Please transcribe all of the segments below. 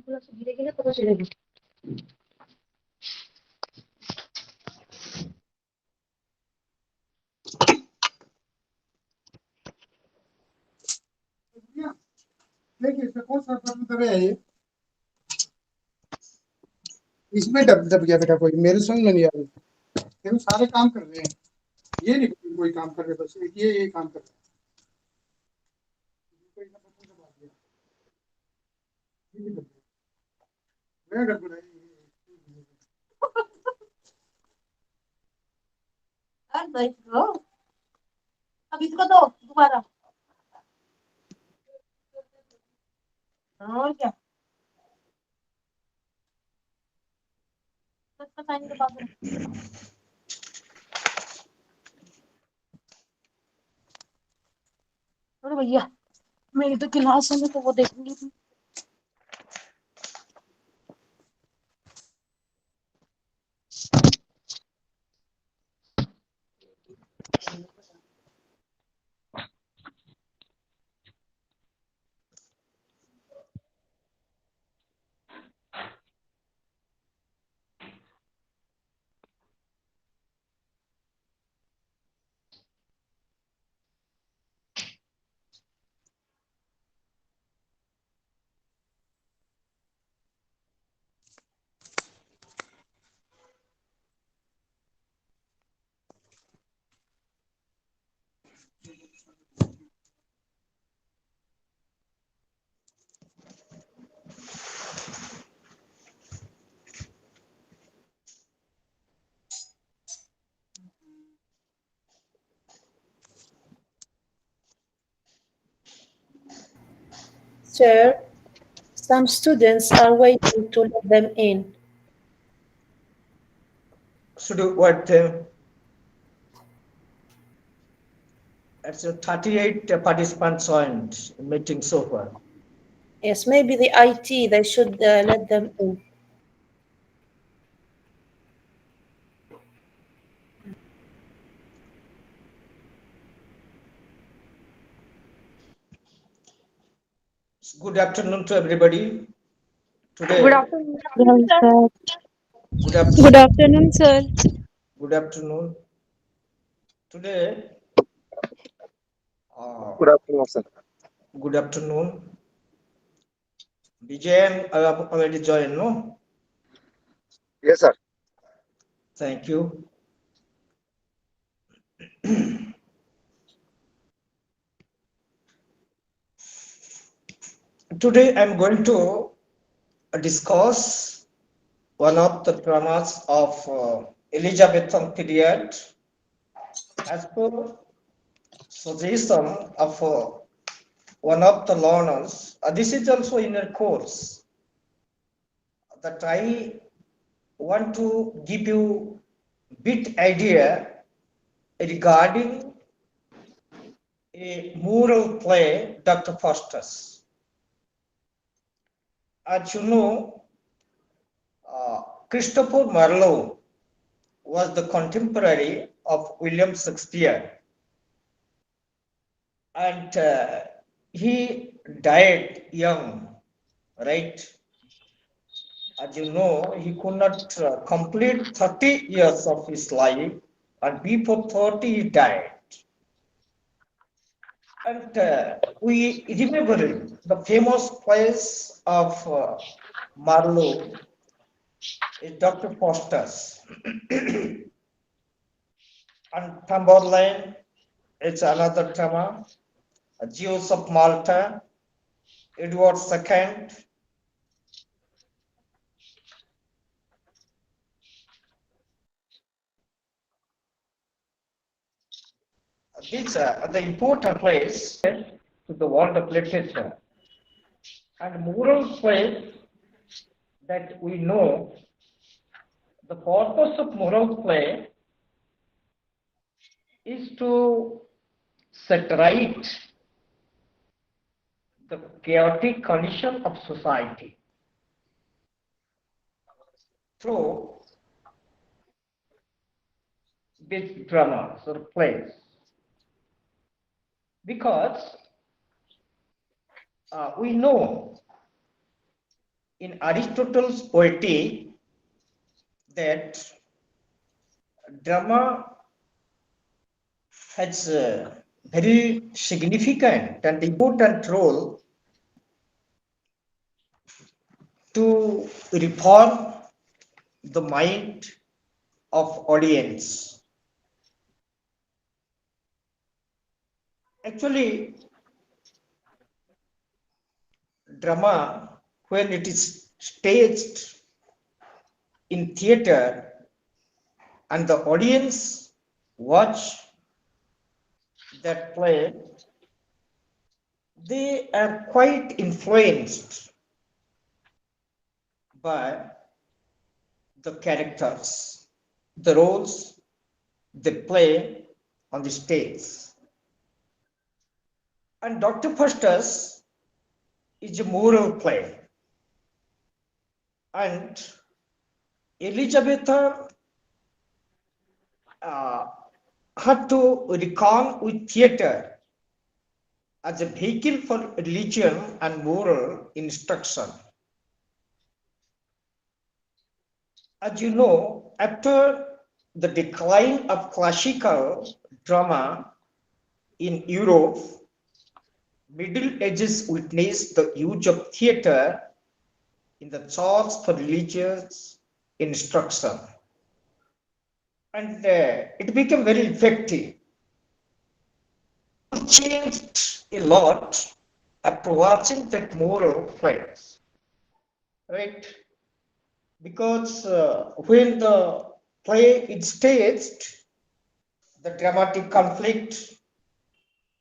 देखिए इसका कौन सा मतलब है ये? इसमें दब दब गया बेटा, कोई मेरे समझ में नहीं आ रही। हम सारे काम कर रहे हैं, ये नहीं कोई काम कर रहे, बस ये काम कर रहे हैं। कोई ना बटन दबा दिया, ये नहीं दब गया। मैं गड़बड़ाई अब इसको दो दोबारा। और क्या पानी के बाद अरे भैया मेरी तो क्लास है, तो वो देखूंगी। Sir, some students are waiting to let them in. Should what? It's 38 participants joined meeting so far. Yes, maybe the IT, they should let them in. Good afternoon to everybody. Today, Good afternoon, sir. good afternoon. Good afternoon, sir. Good afternoon. Today, Good afternoon, sir. good afternoon. Vijay, I have already joined, no? Yes, sir. Thank you. Today, I'm going to discuss one of the dramas of Elizabethan period as per suggestion of one of the learners. This is also in a course that I want to give you bit idea regarding a mural play, Dr. Faustus. As you know, Christopher Marlowe was the contemporary of William Shakespeare, and he died young, right? As you know, he could not complete 30 years of his life, and before 30 he died. And we remember the famous place of Marlowe is Dr. Faustus. And Tamberlane is another drama. Jews of Malta, Edward II. These are the important place to the world of literature. And moral place that we know, the purpose of moral play is to set right the chaotic condition of society through these dramas or plays. Because we know in Aristotle's poetry that drama has a very significant and important role to reform the mind of audience. Actually, drama, when it is staged in theater and the audience watch that play, they are quite influenced by the characters, the roles they play on the stage. And Dr. Faustus is a moral play. And Elizabeth had to reckon with theater as a vehicle for religion and moral instruction. As you know, after the decline of classical drama in Europe, Middle Ages witnessed the use of theater in the church for religious instruction. And it became very effective. It changed a lot after watching that moral plays, right? Because when the play is staged, the dramatic conflict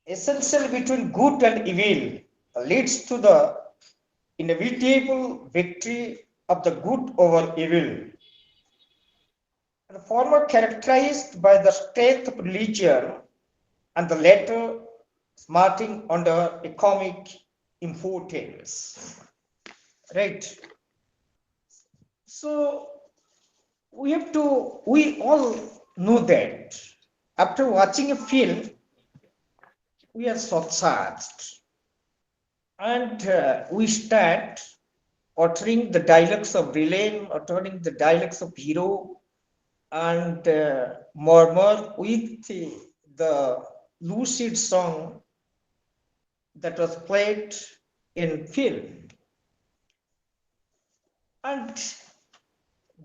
essential between good and evil leads to the inevitable victory of the good over evil. The former characterized by the strength of religion and the latter smarting under economic importance. Right. So we all know that after watching a film, we are surcharged and we start uttering the dialects of villain, uttering the dialects of hero, and murmur with the lucid song that was played in film. And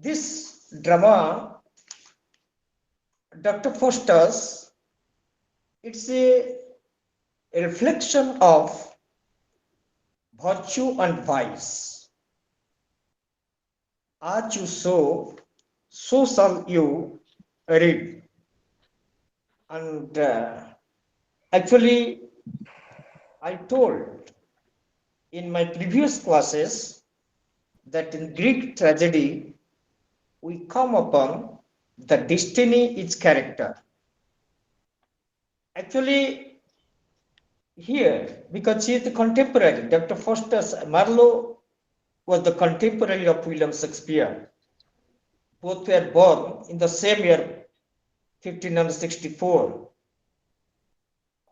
this drama, Dr. Faustus, it's a reflection of virtue and vice. As you sow, so shall you reap. And actually, I told in my previous classes that in Greek tragedy, we come upon the destiny is character. Actually, here, because he is the contemporary, Dr. Faustus Marlowe was the contemporary of William Shakespeare. Both were born in the same year, 1564.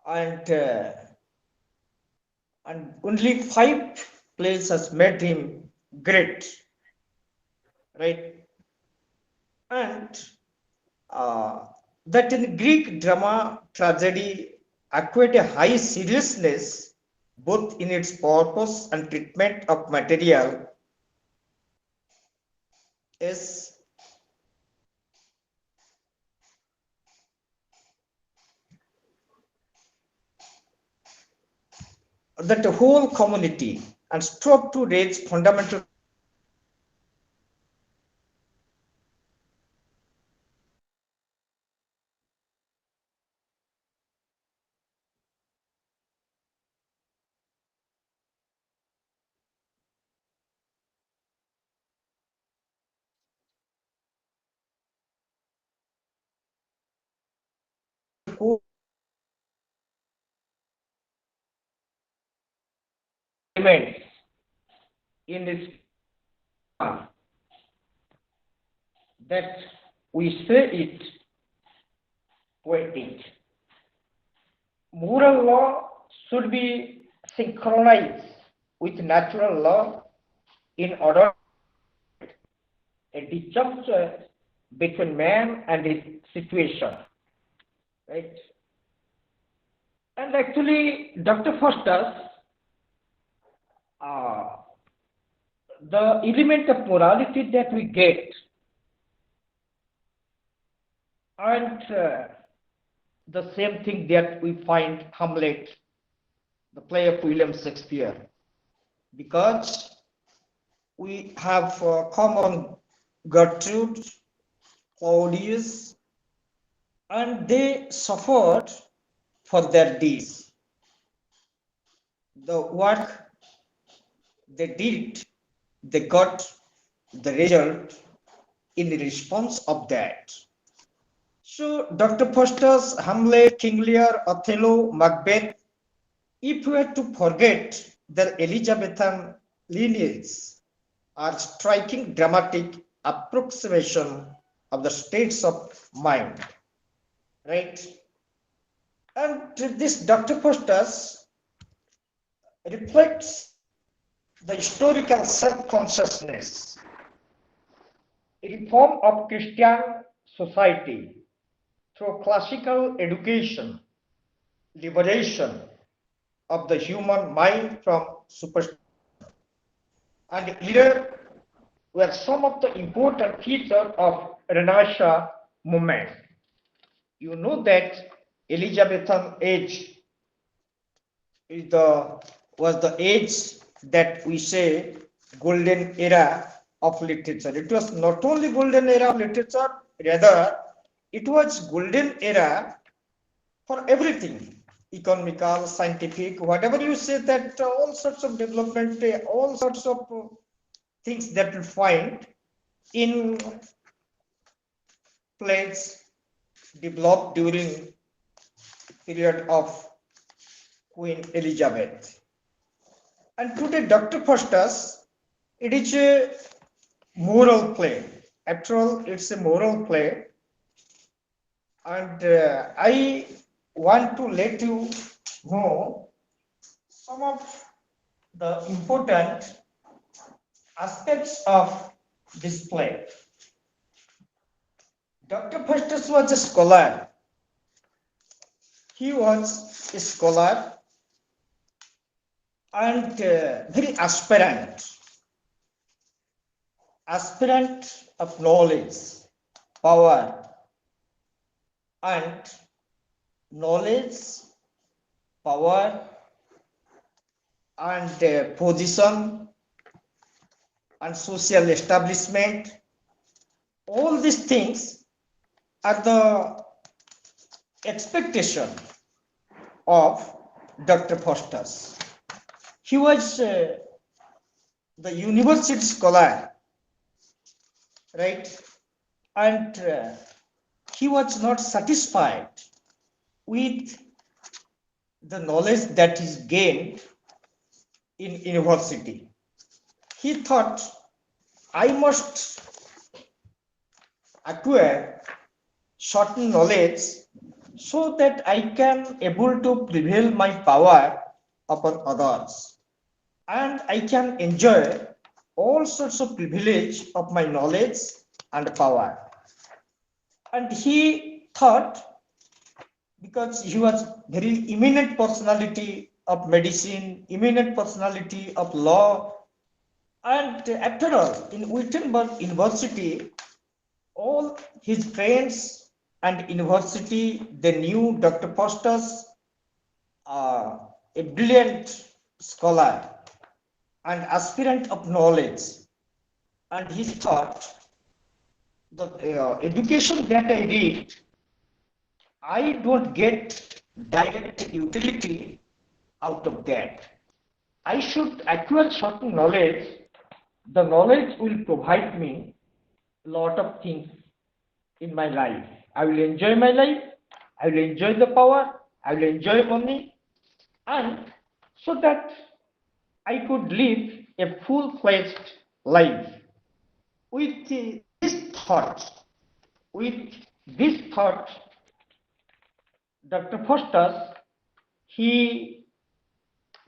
And only 5 plays has made him great, right? And that in Greek drama tragedy acquired a high seriousness both in its purpose and treatment of material is that the whole community and strove to raise fundamental elements in this that we say it poetic. Moral law should be synchronized with natural law in order a disjuncture between man and his situation, right? And actually, Dr. Foster's uh, the element of morality that we get aren't the same thing that we find Hamlet, the play of William Shakespeare, because we have common Gertrude, Claudius, and they suffered for their deeds. The work they did, they got the result in response of that. So Dr. Foster's Hamlet, King Lear, Othello, Macbeth, if we were to forget their Elizabethan lineage, are striking dramatic approximation of the states of mind, right? And this Dr. Foster's reflects the historical self-consciousness, reform of Christian society through classical education, liberation of the human mind from superstition. And here were some of the important features of Renaissance movement. You know that Elizabethan age was the age that we say golden era of literature. It was not only golden era of literature, rather it was golden era for everything, economical, scientific, whatever you say, that all sorts of development, all sorts of things that you find in plays developed during period of Queen Elizabeth. And today, Dr. Foster's, it is a moral play. After all, it's a moral play. And I want to let you know some of the important aspects of this play. Dr. Foster was a scholar. He was a scholar and very aspirant of knowledge, power, and knowledge, power, and position, and social establishment. All these things are the expectation of Dr. Foster's. He was the university scholar, right? And he was not satisfied with the knowledge that is gained in university. He thought, I must acquire certain knowledge so that I can able to prevail my power upon others, and I can enjoy all sorts of privilege of my knowledge and power. And he thought, because he was very eminent personality of medicine, eminent personality of law, and after all, in Wittenberg University, all his friends and university, they knew Dr. Foster's a brilliant scholar and aspirant of knowledge. And he thought, the education that I read, I don't get direct utility out of that. I should acquire certain knowledge. The knowledge will provide me a lot of things in my life. I will enjoy my life. I will enjoy the power. I will enjoy money. And so that I could live a full-fledged life. With this thought, Dr. Foster, he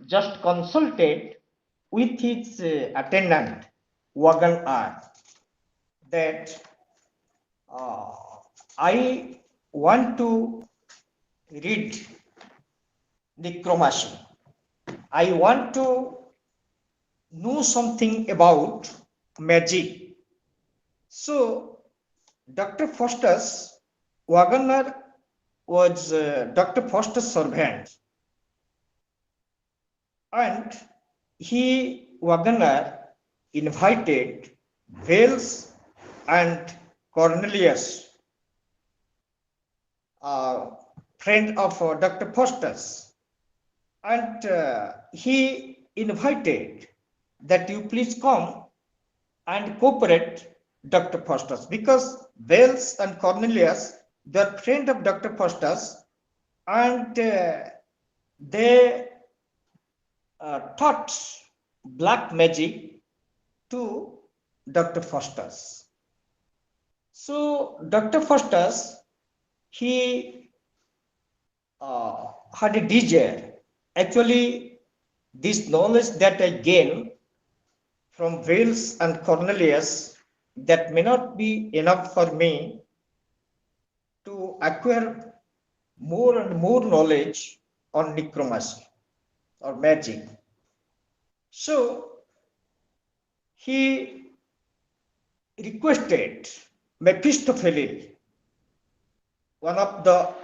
just consulted with his attendant, wagon R. That I want to read necromancy. I want to know something about magic. So Dr. Foster's Wagner was Dr. Foster's servant, and Wagner invited Wales and Cornelius, friend of Dr. Foster's, and he invited that you please come and cooperate Dr. Foster's, because Wales and Cornelius, they're friend of Dr. Foster's, and they taught black magic to Dr. Foster's. So Dr. Foster's, he had a desire. Actually, this knowledge that I gained from Wales and Cornelius, that may not be enough for me to acquire more and more knowledge on necromancy or magic. So he requested Mephistopheles, one of the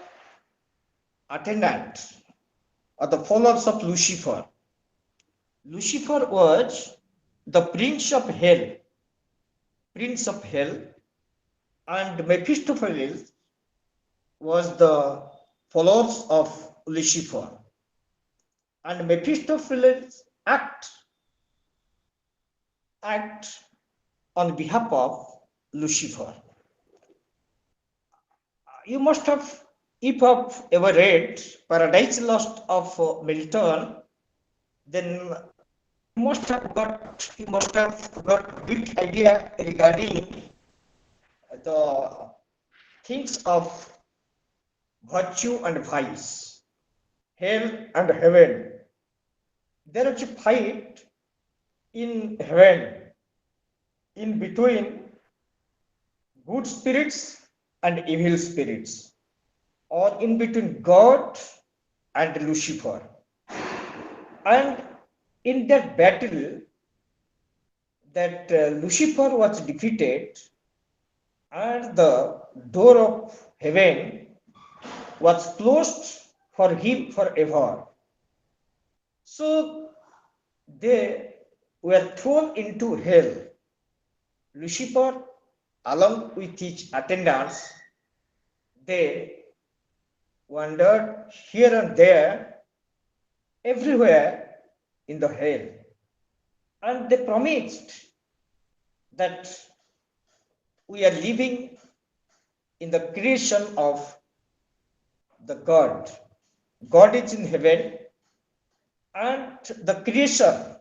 attendants or the followers of Lucifer. Lucifer was the prince of hell, and Mephistopheles was the followers of Lucifer. And Mephistopheles act on behalf of Lucifer. You must have, if you have ever read Paradise Lost of Milton, then you must have got a big idea regarding the things of virtue and vice, hell and heaven. There is a fight in heaven in between good spirits and evil spirits, or in between God and Lucifer. And in that battle, that Lucifer was defeated, and the door of heaven was closed for him forever. So they were thrown into hell. Lucifer, along with his attendants, they wandered here and there, everywhere in the hell. And they promised that we are living in the creation of the God. God is in heaven, and the creation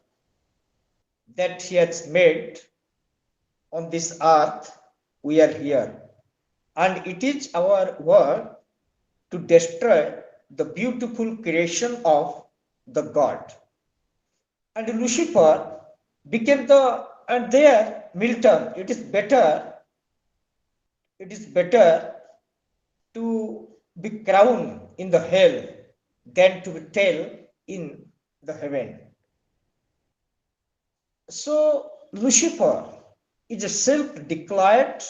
that He has made on this earth, we are here. And it is our work to destroy the beautiful creation of the God. And Lucifer became and there, Milton, it is better to be crowned in the hell than to be tail in the heaven. So Lucifer is a self-declared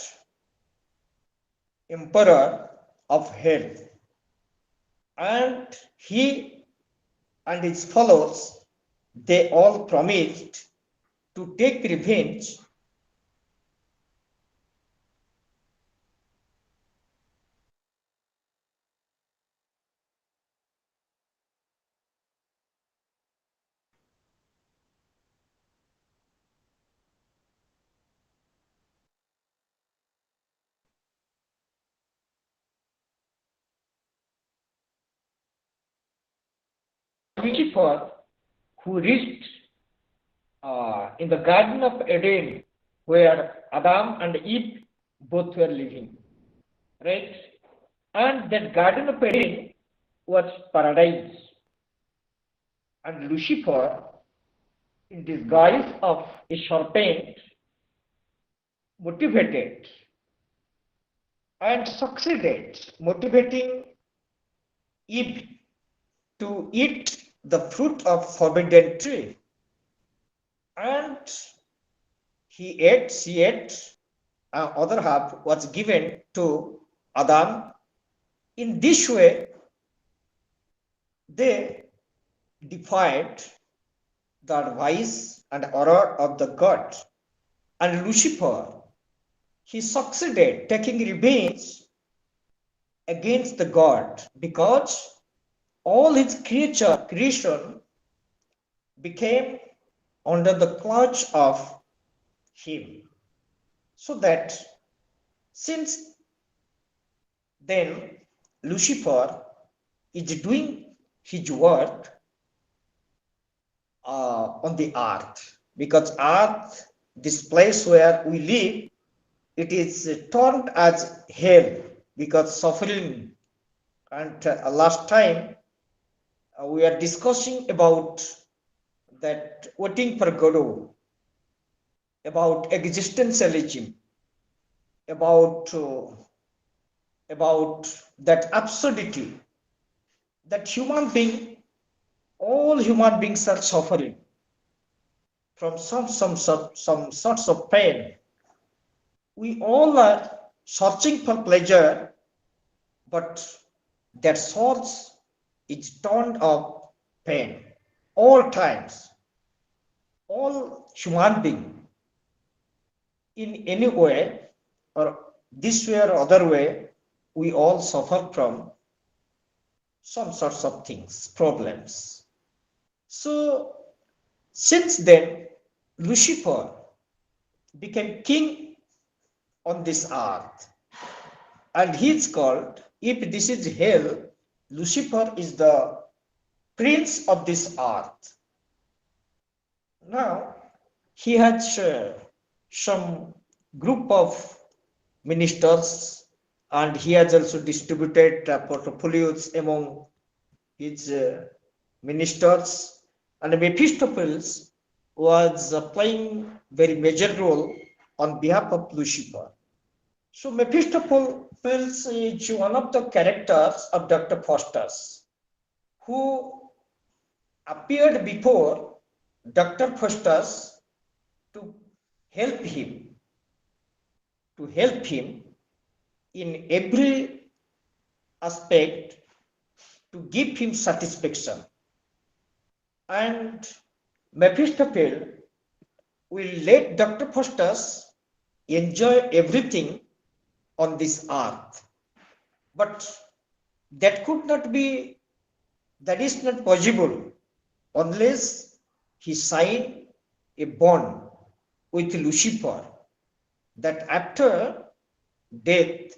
emperor of hell, and he and his followers, they all promised to take revenge Lucifer, who reached in the Garden of Eden, where Adam and Eve both were living, right? And that Garden of Eden was paradise. And Lucifer, in disguise of a serpent, motivated and succeeded motivating Eve to eat the fruit of forbidden tree. And she ate, other half was given to Adam. In this way, they defied the advice and order of the God. And Lucifer, he succeeded taking revenge against the God because all his creation became under the clutch of him. So that since then Lucifer is doing his work on the earth, because earth, this place where we live, it is termed as hell because suffering. And last time we are discussing about that waiting for Godot, about existentialism, about about that absurdity that all human beings are suffering from some sorts of pain. We all are searching for pleasure, but that source is turned of pain all times. All human beings, in any way or this way or other way, we all suffer from some sorts of things, problems. So since then, Lucifer became king on this earth, and he is called, if this is hell, Lucifer is the prince of this earth. Now he has some group of ministers, and he has also distributed portfolios among his ministers, and Mephistopheles was playing very major role on behalf of Lucifer. So Mephistopheles is one of the characters of Dr. Faustus, who appeared before Dr. Faustus to help him, in every aspect, to give him satisfaction. And Mephistopheles will let Dr. Faustus enjoy everything on this earth. But that is not possible unless he signed a bond with Lucifer, that after death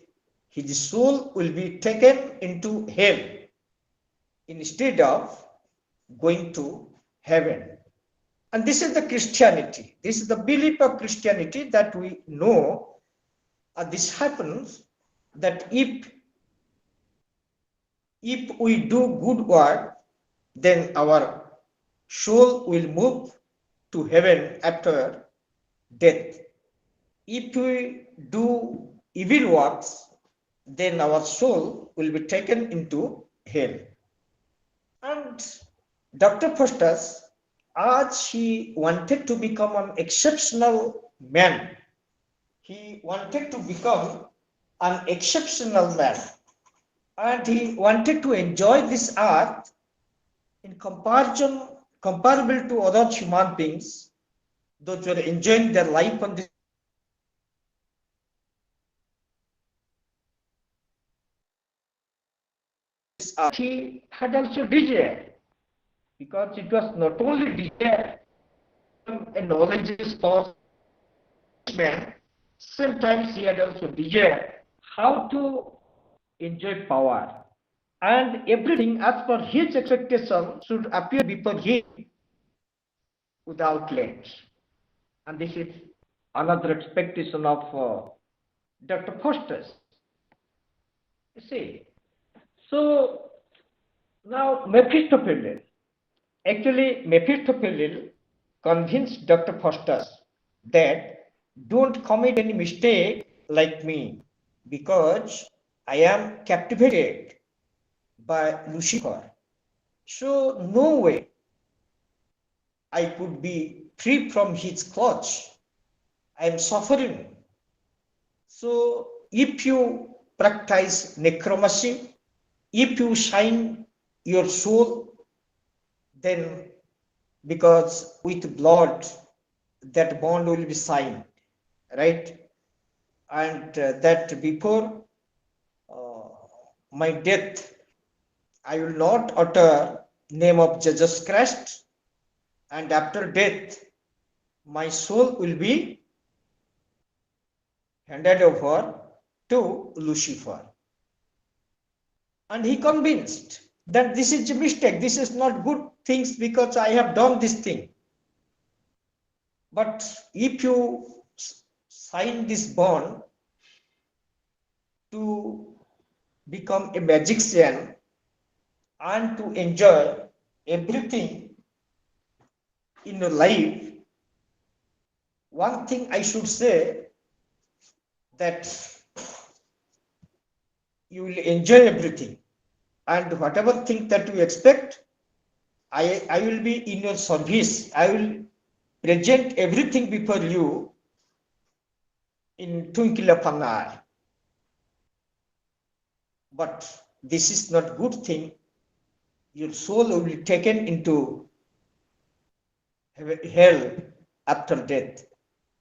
his soul will be taken into hell instead of going to heaven. And this is the Christianity. This is the belief of Christianity that we know. This happens that if we do good work, then our soul will move to heaven after death. If we do evil works, then our soul will be taken into hell. And Dr. Faustus, as he wanted to become an exceptional man, he wanted to become an exceptional man, and he wanted to enjoy this earth in comparable to other human beings, those who are enjoying their life on this earth. He had also desire, because it was not only desire, a knowledge is possible man, sometimes he had also desire how to enjoy power, and everything as per his expectation should appear before him without let. And this is another expectation of Dr. Faustus. You see, so now Mephistopheles convinced Dr. Faustus that don't commit any mistake like me, because I am captivated by Lucifer. So no way I could be free from his clutch. I am suffering. So if you practice necromancy, if you shine your soul, then because with blood that bond will be signed, right? And that before uh, my death, I will not utter name of Jesus Christ, and after death, my soul will be handed over to Lucifer. And he convinced that this is a mistake, this is not good things because I have done this thing. But if you sign this bond to become a magician and to enjoy everything in your life, one thing I should say that you will enjoy everything, and whatever thing that you expect, I will be in your service. I will present everything before you in twinkle of an eye. But this is not good thing. Your soul will be taken into hell after death.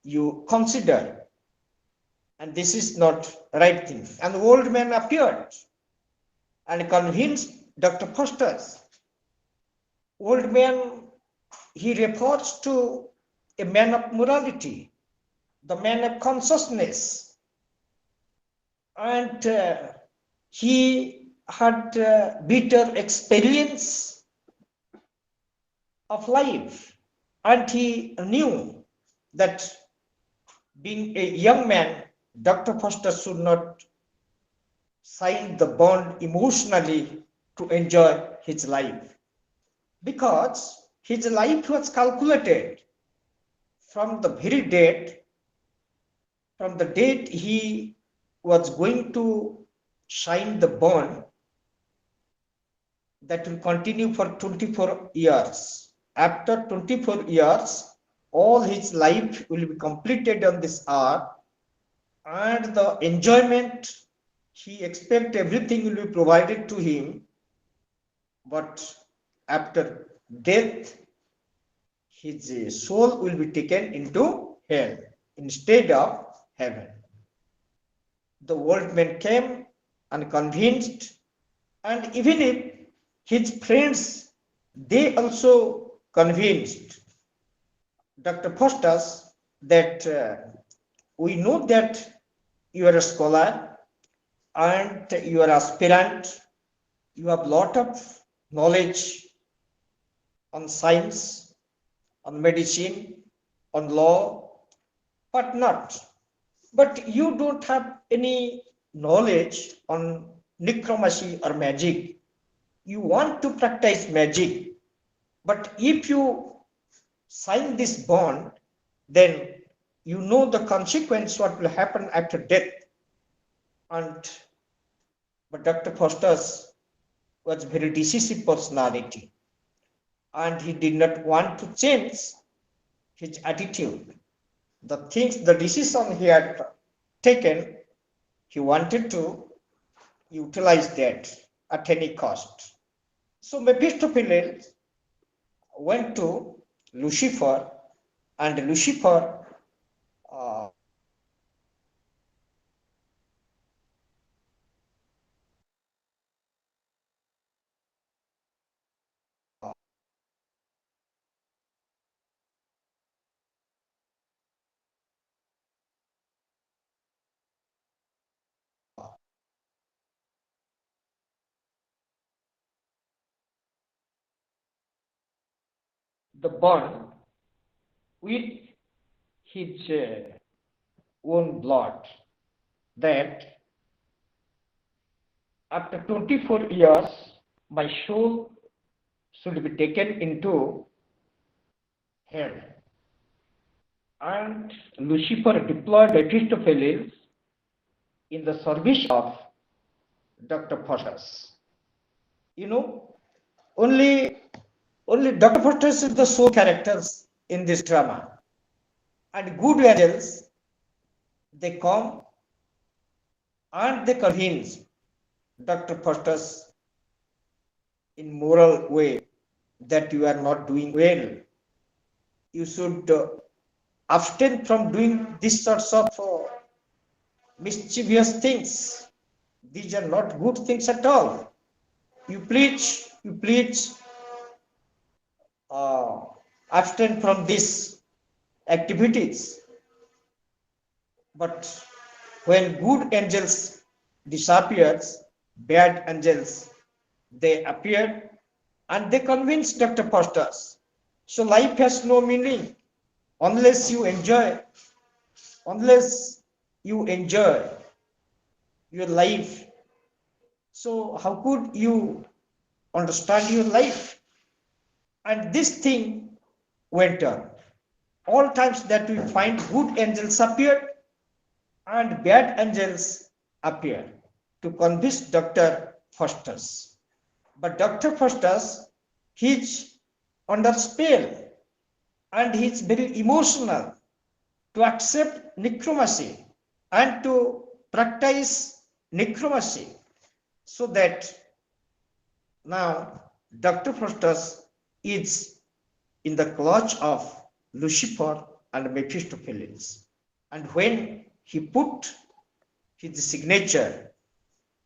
You consider, and this is not right thing. And the old man appeared and convinced Dr. Faustus. Old man, he refers to a man of morality, the man of consciousness, and he had bitter experience of life, and he knew that being a young man, Dr. Foster should not sign the bond emotionally to enjoy his life, because his life was calculated from the very date, from the date he was going to sign the bond that will continue for 24 years. After 24 years, all his life will be completed on this earth, and the enjoyment he expect everything will be provided to him. But after death, his soul will be taken into hell instead of heaven. The old man came and convinced, and even if his friends, they also convinced Dr. Faustus that we know that you are a scholar and you are aspirant, you have a lot of knowledge on science, on medicine, on law, but not. But you don't have any knowledge on necromancy or magic. You want to practice magic, but if you sign this bond, then you know the consequence what will happen after death. And but Dr. Faustus was a very decisive personality, and he did not want to change his attitude. The things, the decision he had taken, he wanted to utilize that at any cost. So Mephistopheles went to Lucifer, and Lucifer uh, the bond with his own blood, that after 24 years my soul should be taken into hell. and Lucifer deployed Mephistopheles in the service of Dr. Faustus. You know, only Dr. Faustus is the sole characters in this drama, and good angels they come and they convince Dr. Faustus in moral way that you are not doing well. You should abstain from doing these sorts of mischievous things. These are not good things at all. You please uh, abstain from these activities. But when good angels disappears, bad angels they appear and they convince Dr. Faustus. So life has no meaning unless you enjoy, unless you enjoy your life. So how could you understand your life? And this thing went on. All times that we find good angels appeared and bad angels appear to convince Dr. Faustus. But Dr. Faustus, he's under spell and he's very emotional to accept necromancy and to practice necromancy. So that now Dr. Faustus is in the clutch of Lucifer and Mephistopheles. And when he put his signature,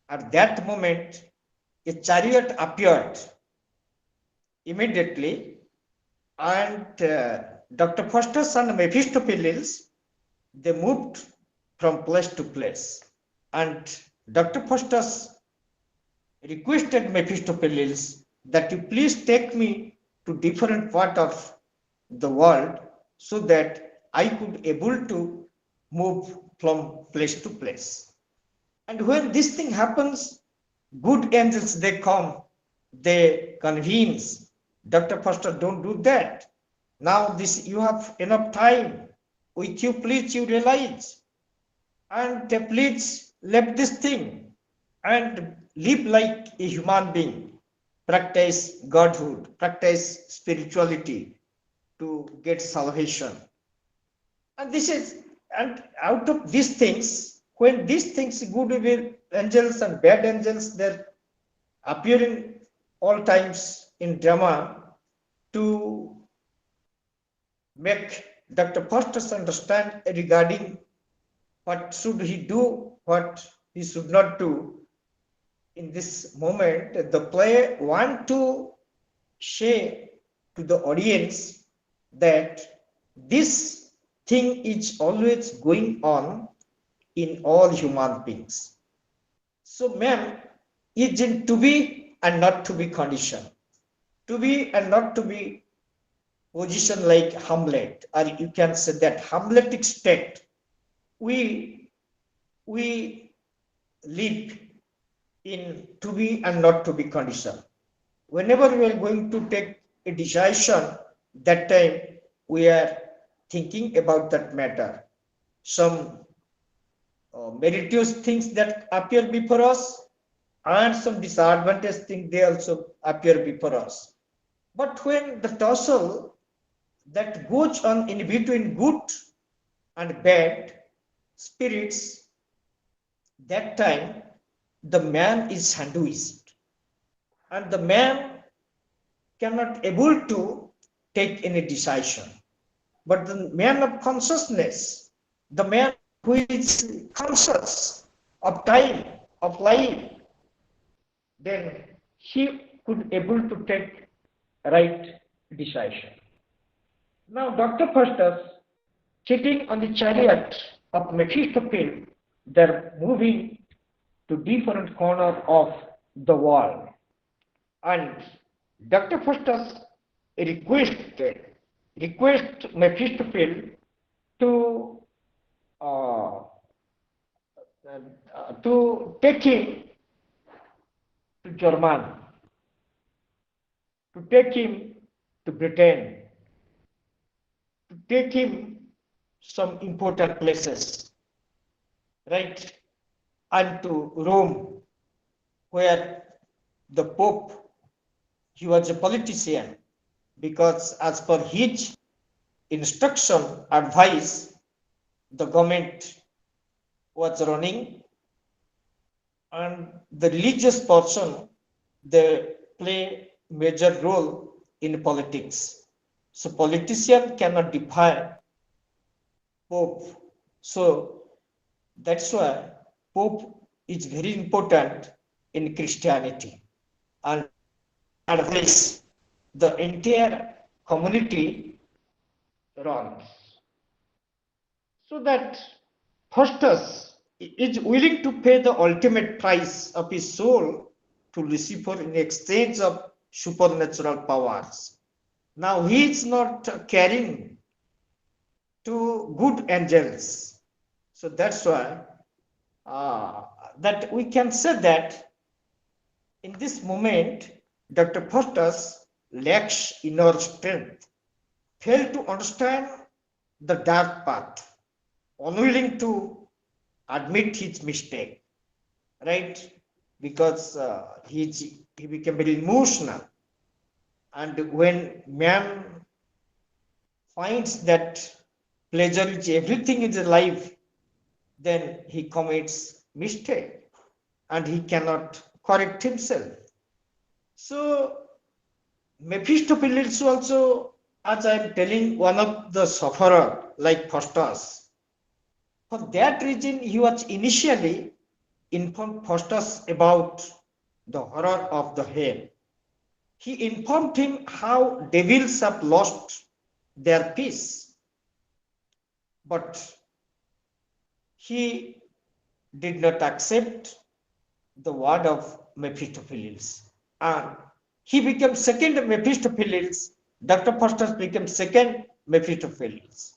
at that moment a chariot appeared immediately, and Dr. Faustus and Mephistopheles they moved from place to place, and Dr. Faustus requested Mephistopheles that you please take me to different part of the world so that I could able to move from place to place. And when this thing happens, good angels they come, they convince Dr. Foster, don't do that. Now this you have enough time. With you, please you realize and please leave this thing and live like a human being. Practice godhood, practice spirituality to get salvation. And this is, and out of these things, when these things, good angels and bad angels, they're appearing all times in drama to make Dr. Faustus understand regarding what should he do, what he should not do. In this moment, the play want to say to the audience that this thing is always going on in all human beings. So man is in to be and not to be condition. To be and not to be position like Hamlet, or you can say that Hamletic state. We live in to be and not to be condition. Whenever we are going to take a decision, that time we are thinking about that matter. Some meritorious things that appear before us and some disadvantageous things they also appear before us. But when the tussle that goes on in between good and bad spirits, that time the man is sandwiched and the man cannot able to take any decision. But the man of consciousness, the man who is conscious of time, of life, then he could able to take right decision. Now Dr. Faustus sitting on the chariot of Mephistopheles, they're moving to different corner of the world. And Dr. Faustus request Mephistopheles to uh, to take him to Germany, to take him to Britain, to take him some important places, right? And to Rome, where the Pope, he was a politician, because as per his instruction, advice, the government was running, and the religious person, they play major role in politics. So politician cannot defy Pope. So that's why Pope is very important in Christianity, and advise the entire community runs. So that Faustus is willing to pay the ultimate price of his soul to Lucifer in exchange of supernatural powers. Now he is not carrying to good angels. So that's why that we can say that in this moment, Dr. Faustus lacks inner strength, failed to understand the dark path, unwilling to admit his mistake, right? Because he became very emotional, and when man finds that pleasure is everything in his life, then he commits mistake and he cannot correct himself. So Mephistopheles also, as I am telling, one of the sufferer like Faustus. For that reason, he was initially informed Faustus about the horror of the hell. He informed him how devils have lost their peace, but he did not accept the word of Mephistopheles. And he became second Mephistopheles. Dr. Faustus became second Mephistopheles.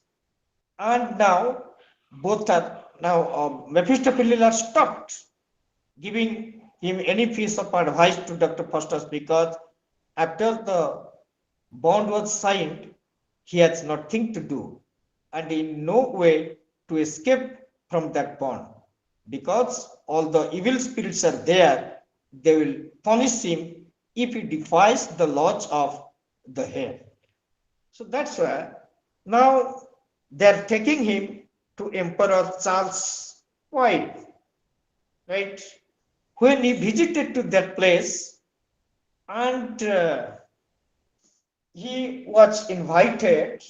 And now both are now Mephistopheles are stopped giving him any piece of advice to Dr. Faustus, because after the bond was signed, he has nothing to do and in no way to escape from that bond, because all the evil spirits are there. They will punish him if he defies the laws of the hell. So that's why now they're taking him to Emperor Charles V, right? When he visited to that place, and he was invited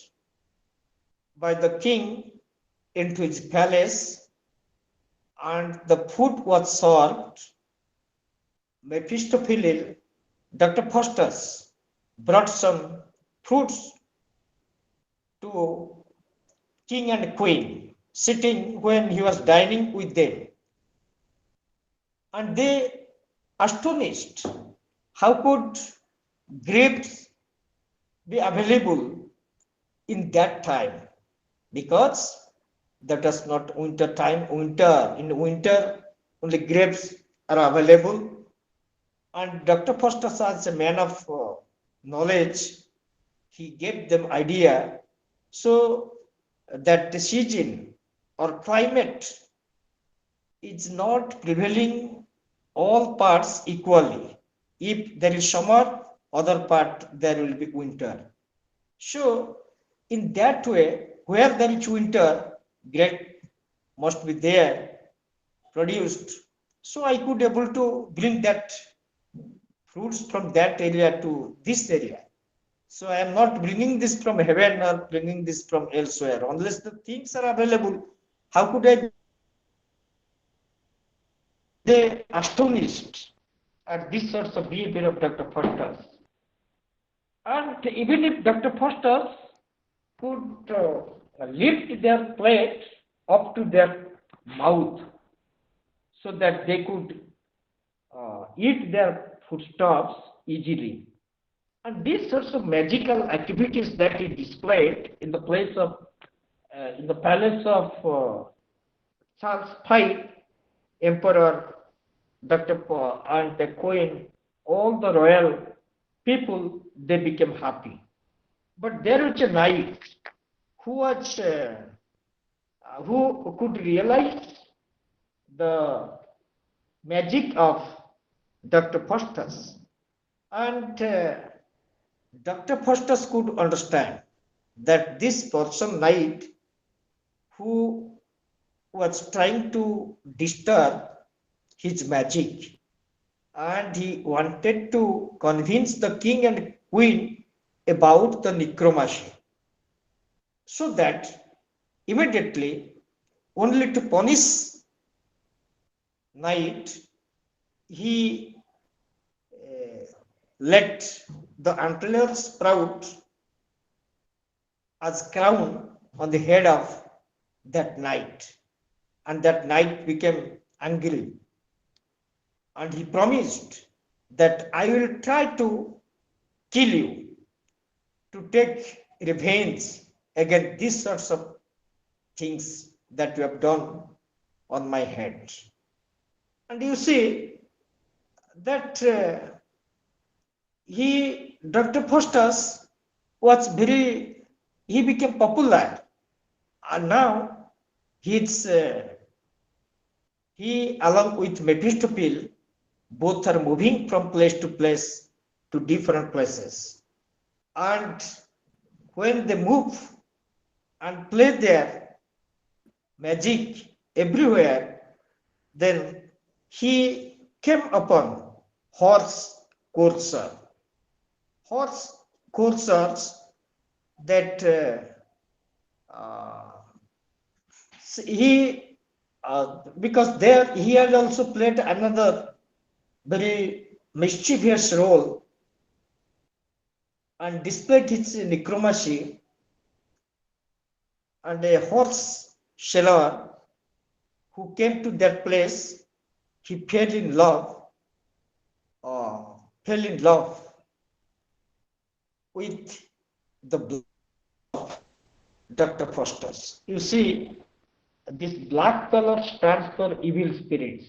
by the king into his palace, and the food was served. Mephistopheles, Dr. Faustus, brought some fruits to king and queen, sitting when he was dining with them. And they astonished. How could grapes be available in that time? Because that is not winter time. In winter, only grapes are available. And Dr. Faustus, as a man of knowledge, he gave them idea. So that the season or climate is not prevailing all parts equally. If there is summer, other part there will be winter. So in that way, where there is winter, grape must be there produced. So I could able to bring that fruits from that area to this area. So I am not bringing this from heaven or bringing this from elsewhere. Unless the things are available, how could I? They astonished at this sort of behavior of Dr. Faustus. And even if Dr. Faustus could lift their plate up to their mouth so that they could eat their foodstuffs easily. And these sorts of magical activities that he displayed in the place of, in the palace of Charles V, Emperor, Dr. And the Queen, all the royal people, they became happy. But there was a knight who was who could realize the magic of Dr. Faustus. And Dr. Faustus could understand that this person knight who was trying to disturb his magic, and he wanted to convince the king and queen about the necromancy, so that immediately, only to punish knight, he let the antler sprout as crown on the head of that knight, and that knight became angry, and he promised that I will try to kill you, to take revenge against these sorts of things that you have done on my head. And you see that Dr. Faustus he became popular, and now he along with Mephistopheles, both are moving from place to place to different places. And when they move and play their magic everywhere, then he came upon horse courser. Horse coursers that he because there he had also played another very mischievous role and displayed his necromancy, and a horse seller who came to that place, he fell in love with the blood of Dr. Faustus. You see, this black color stands for evil spirits.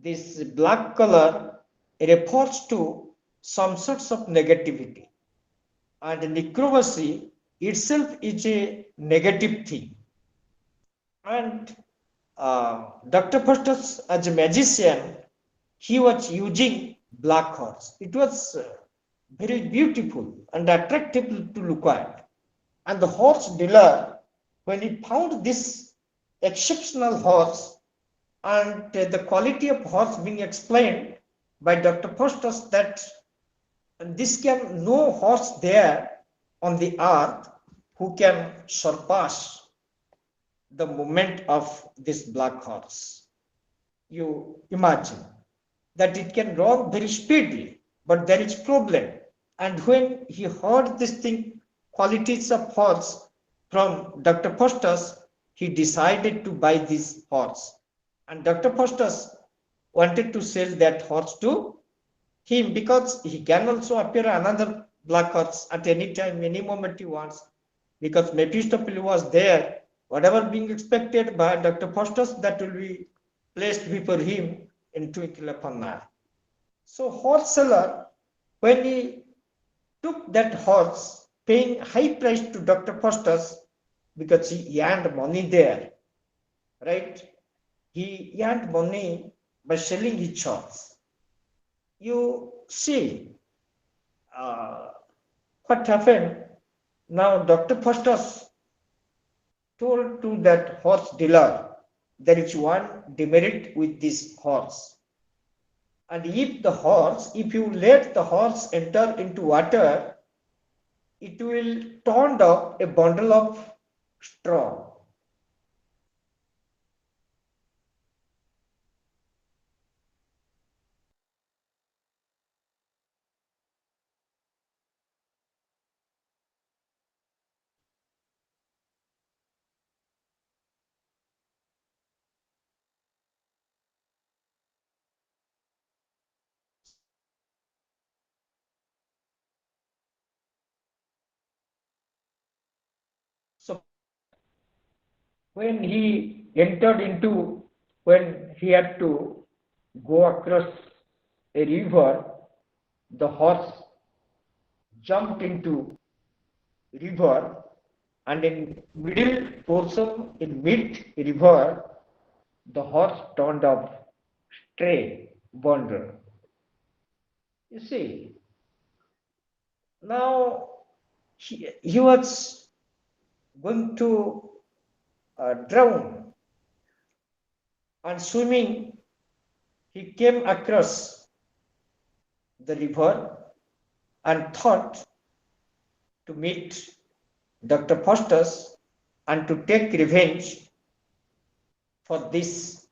This black color refers to some sorts of negativity, and necromancy itself is a negative thing. And Dr. Faustus, as a magician, he was using black horse. It was very beautiful and attractive to look at. And the horse dealer, when he found this exceptional horse, and the quality of horse being explained by Dr. Faustus, that this can no horse there on the earth who can surpass the movement of this black horse. You imagine that it can run very speedily, but there is problem. And when he heard this thing, qualities of horse from Dr. Faustus, he decided to buy this horse. And Dr. Faustus wanted to sell that horse to him, because he can also appear another black horse at any time, any moment he wants, because Mephistopheles was there. Whatever being expected by Dr. Faustus, that will be placed before him in twinkle of an eye. So horse seller, when he took that horse, paying high price to Dr. Faustus, because he earned money there, right? He earned money by selling his horse. You see what happened. Now Dr. Faustus told to that horse dealer, there is one demerit with this horse. And if you let the horse enter into water, it will turn up a bundle of straw. So when he had to go across a river, the horse jumped into river and in middle portion in mid river, the horse turned up stray wander. You see, now he was going to drown, and swimming, he came across the river and thought to meet Dr. Faustus and to take revenge for this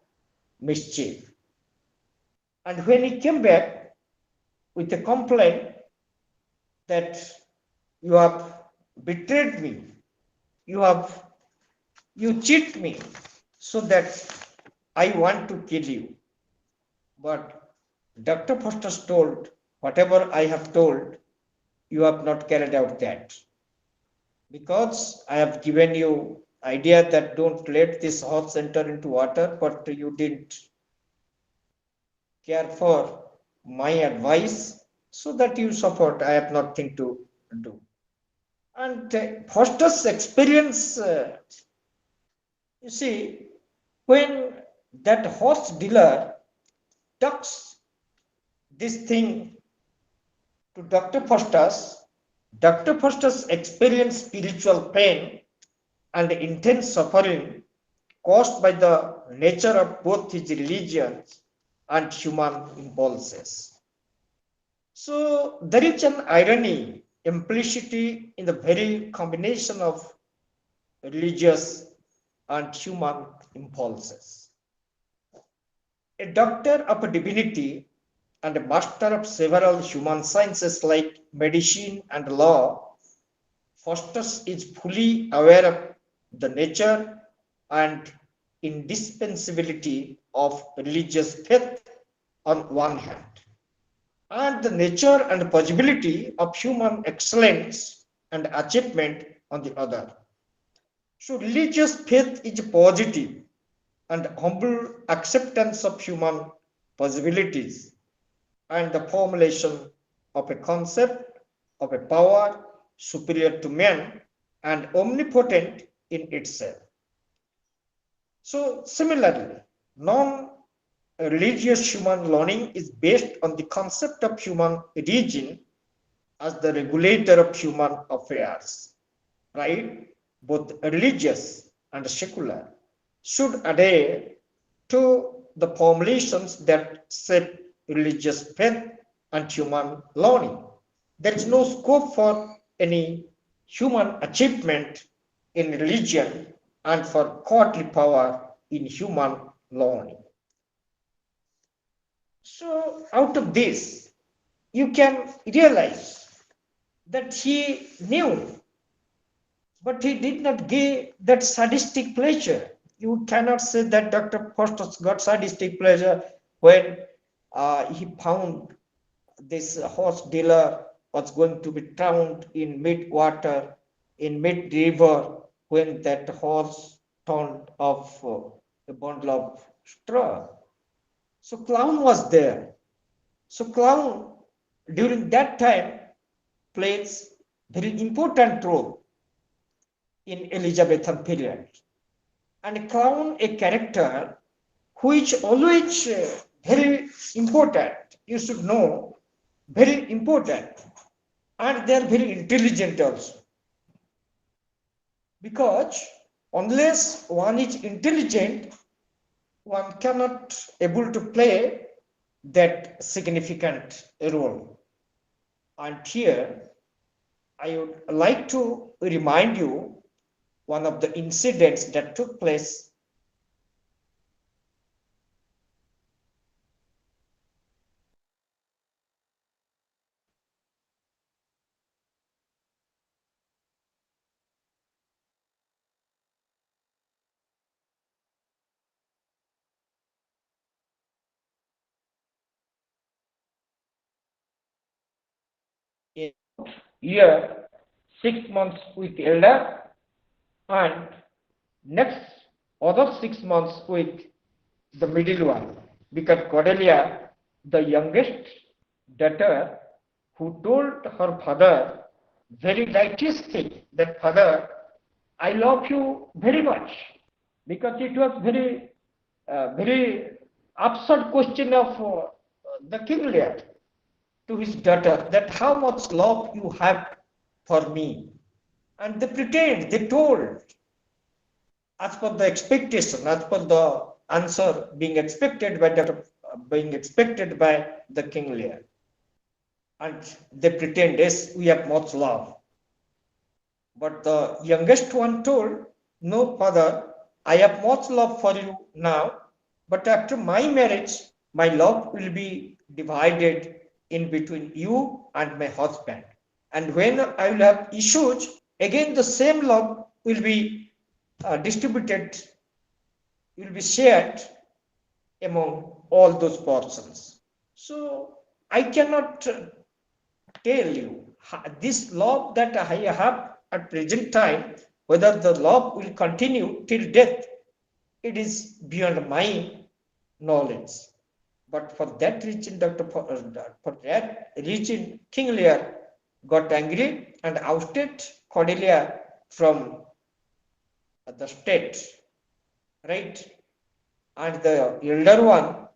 mischief. And when he came back with a complaint that you have betrayed me, you cheat me, so that I want to kill you. But Dr. Faustus told, whatever I have told, you have not carried out that. Because I have given you idea that don't let this horse enter into water, but you didn't care for my advice, so that you suffered. I have nothing to do. And Foster's experience, you see, when that horse dealer talks this thing to Dr. Foster's experienced spiritual pain and intense suffering caused by the nature of both his religion and human impulses. So there is an irony, implicity in the very combination of religious and human impulses. A doctor of divinity and a master of several human sciences like medicine and law, Faustus is fully aware of the nature and indispensability of religious faith on one hand, and the nature and possibility of human excellence and achievement on the other. So religious faith is positive and humble acceptance of human possibilities and the formulation of a concept of a power superior to man and omnipotent in itself. So similarly, non-religious human learning is based on the concept of human reason as the regulator of human affairs, right? Both religious and secular should adhere to the formulations that shape religious faith and human learning. There is no scope for any human achievement in religion and for courtly power in human learning. So, out of this, you can realize that he knew, but he did not give that sadistic pleasure. You cannot say that Dr. Faustus got sadistic pleasure when he found this horse dealer was going to be drowned in mid-water, in mid-river, when that horse turned off a bundle of straw. So clown was there. So clown during that time plays very important role in Elizabethan period. And clown a character which always very important. You should know, very important, and they are very intelligent also. Because unless one is intelligent, one cannot able to play that significant role. And here, I would like to remind you one of the incidents that took place in year 6 months with elder and next other 6 months with the middle one, because Cordelia, the youngest daughter, who told her father very righteous thing that, father, I love you very much, because it was very absurd question of the king Lear to his daughter, that how much love you have for me. And they told, as per the expectation, as per the answer being expected by the king Lear. And they pretend, yes, we have much love. But the youngest one told, no, father, I have much love for you now, but after my marriage, my love will be divided in between you and my husband. And when I will have issues, again the same love will be distributed, will be shared among all those persons. So I cannot tell you this love that I have at present time, whether the love will continue till death, it is beyond my knowledge. But for that reason, for that reason, King Lear got angry and ousted Cordelia from the state, right? And the elder one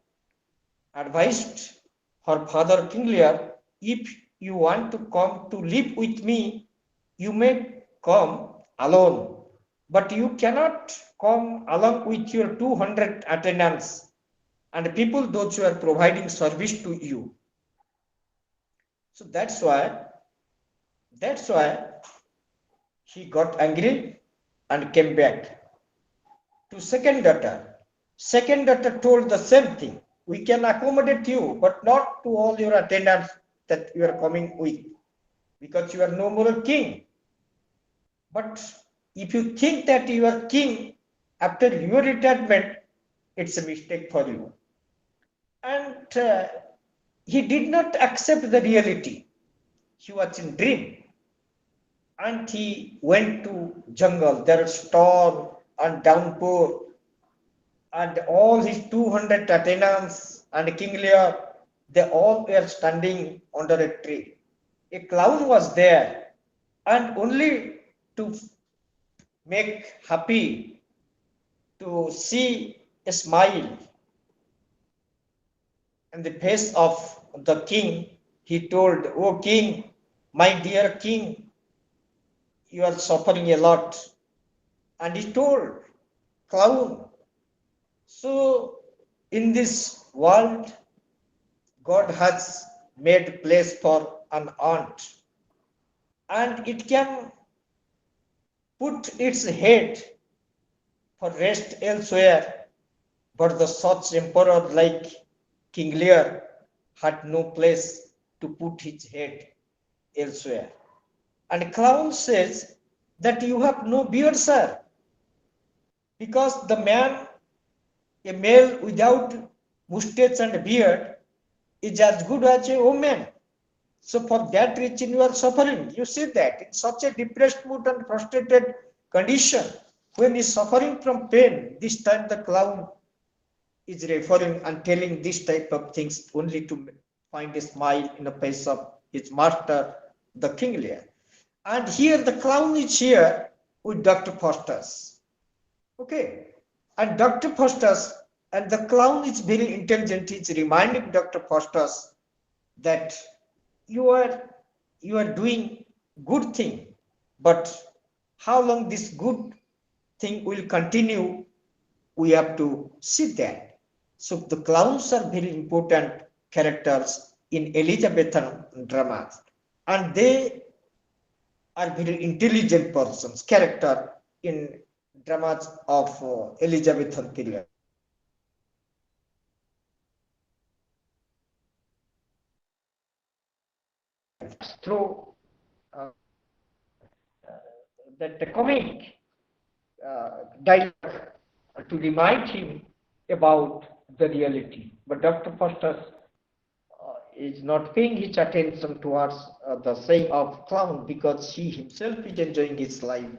advised her father King Lear, if you want to come to live with me, you may come alone, but you cannot come along with your 200 attendants and people those who are providing service to you. So that's why he got angry and came back to second daughter. Second daughter told the same thing. We can accommodate you, but not to all your attendants that you are coming with, because you are no more a king. But if you think that you are king after your retirement, it's a mistake for you. And he did not accept the reality. He was in dream, and he went to jungle. There was storm and downpour, and all his 200 attendants and King Lear, they all were standing under a tree. A clown was there, and only to make happy, to see a smile in the face of the king, he told, "Oh king, my dear king, you are suffering a lot." And he told, "Clown, so in this world, God has made place for an ant, and it can put its head for rest elsewhere, but the such emperor like King Lear had no place to put his head elsewhere." And clown says that you have no beard, sir, because the man, a male without mustache and beard, is as good as a woman. So for that reason you are suffering. You see that in such a depressed mood and frustrated condition, when he is suffering from pain, this time the clown is referring and telling this type of things only to find a smile in the face of his master, the King Lear. And here the clown is here with Dr. Faustus. Okay. And Dr. Faustus, and the clown is very intelligent. He's reminding Dr. Faustus that you are doing good thing, but how long this good thing will continue, we have to see that. So the clowns are very important characters in Elizabethan dramas, and they are very intelligent persons, character in dramas of Elizabethan period. Through uh, that the comic dialogue to remind him about the reality. But Dr. Foster is not paying his attention towards the saying of clown, because he himself is enjoying his life,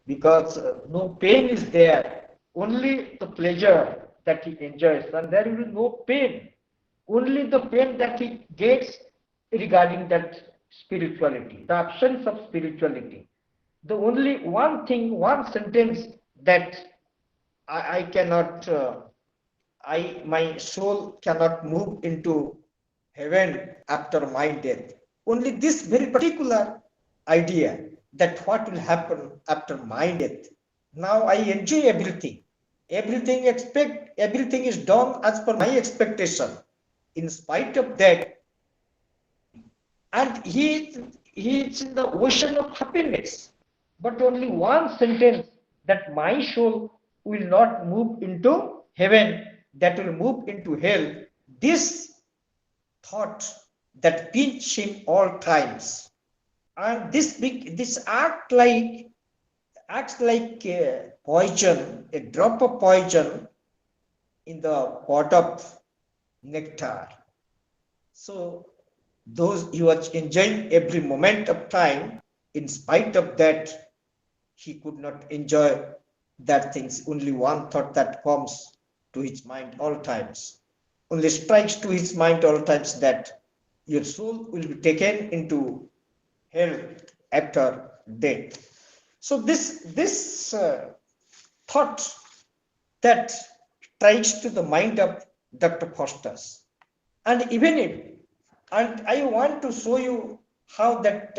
because no pain is there, only the pleasure that he enjoys, and there will be no pain, only the pain that he gets regarding that spirituality, the absence of spirituality. the only one thing, one sentence that I cannot, my soul cannot move into heaven after my death. Only this very particular idea that what will happen after my death. Now I enjoy everything. Everything is done as per my expectation. In spite of that, and he is in the ocean of happiness. But only one sentence that my soul will not move into heaven, that will move into hell. This thought that pinch him all times, and this acts like poison, a drop of poison in the pot of nectar. So those he was enjoying every moment of time. In spite of that, he could not enjoy that things. Only one thought that comes to his mind all times, only strikes to his mind all times, that your soul will be taken into hell after death. So this thought that strikes to the mind of Dr. Faustus. And even if, and I want to show you how that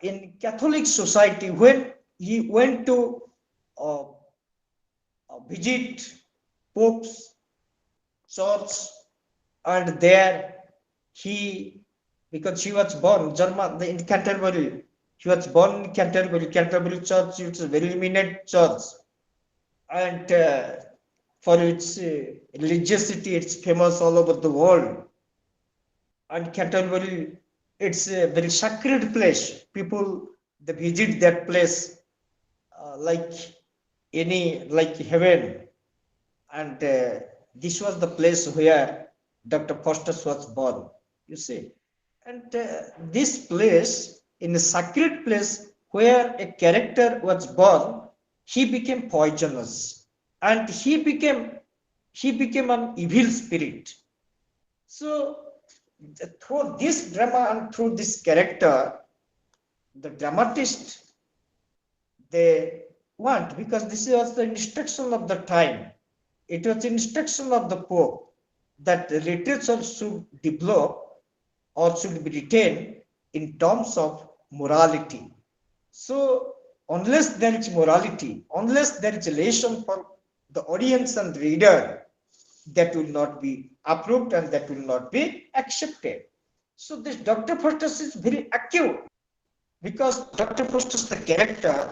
in Catholic society, when he went to uh, visit Pope's church, and there he, because he was born German in Canterbury, he was born in Canterbury Church. It's a very eminent church, and for its religiosity, it's famous all over the world. And Canterbury, it's a very sacred place. People they visit that place like like heaven. And this was the place where Dr. Faustus was born. You see, and this place, in a sacred place where a character was born, he became poisonous, and he became an evil spirit. So through this drama and through this character, the dramatist, they want, because this was the instruction of the time, it was the instruction of the Pope, that the literature should develop or should be retained in terms of morality. So unless there is morality, unless there is a lesson for the audience and reader, that will not be approved and that will not be accepted. So this Dr. Faustus is very acute, because Dr. Faustus, the character,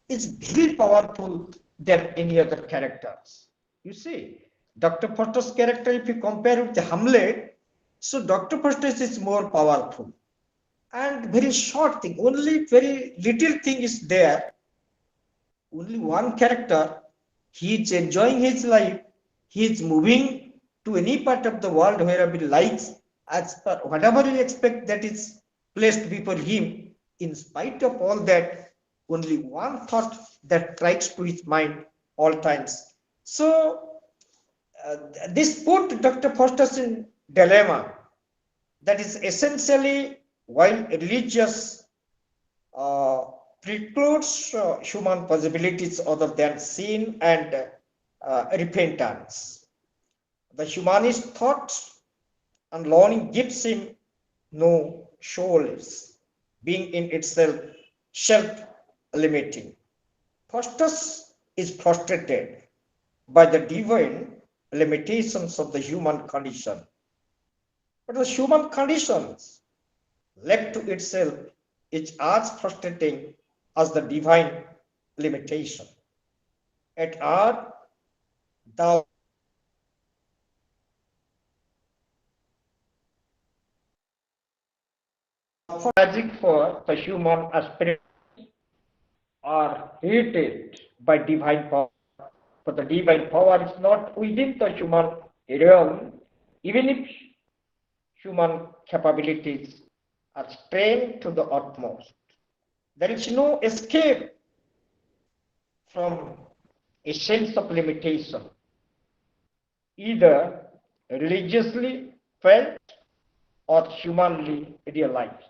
is very powerful than any other characters. You see, Dr. Faustus' character, if you compare with the Hamlet, so Dr. Faustus is more powerful. And very short thing, only very little thing is there. Only one character, he is enjoying his life, he is moving to any part of the world wherever he likes, as per whatever he expects that is placed before him. In spite of all that, only one thought that strikes to his mind all times. So this put Dr. Faustus in dilemma. That is essentially, while religious uh, precludes human possibilities other than sin and repentance, the humanist thought and learning gives him no souls, being in itself self-limiting. Faustus is frustrated by the divine limitations of the human condition. But the human conditions left to itself is as frustrating as the divine limitation. At art, thou magic for the human aspiration are hated by divine power. For the divine power is not within the human realm, even if human capabilities are strained to the utmost. There is no escape from a sense of limitation, either religiously felt or humanly realized.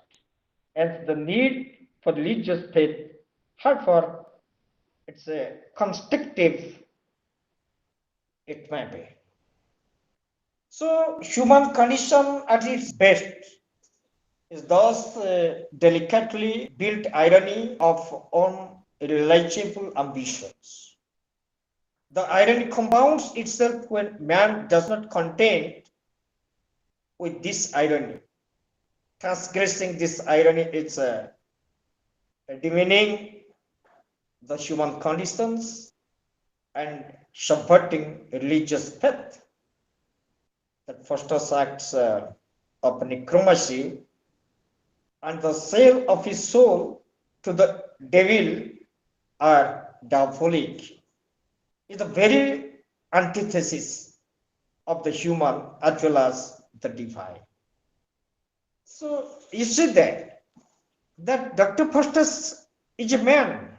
As the need for religious faith However, it's a constructive, it may be. So, human condition at its best is thus delicately built irony of unrealizable ambitions. The irony compounds itself when man does not contend with this irony. Transgressing this irony is demeaning the human conditions and subverting religious faith that fosters acts of necromancy, and the sale of his soul to the devil are diabolic is the very antithesis of the human as well as the divine. So you see that Dr. Faustus is a man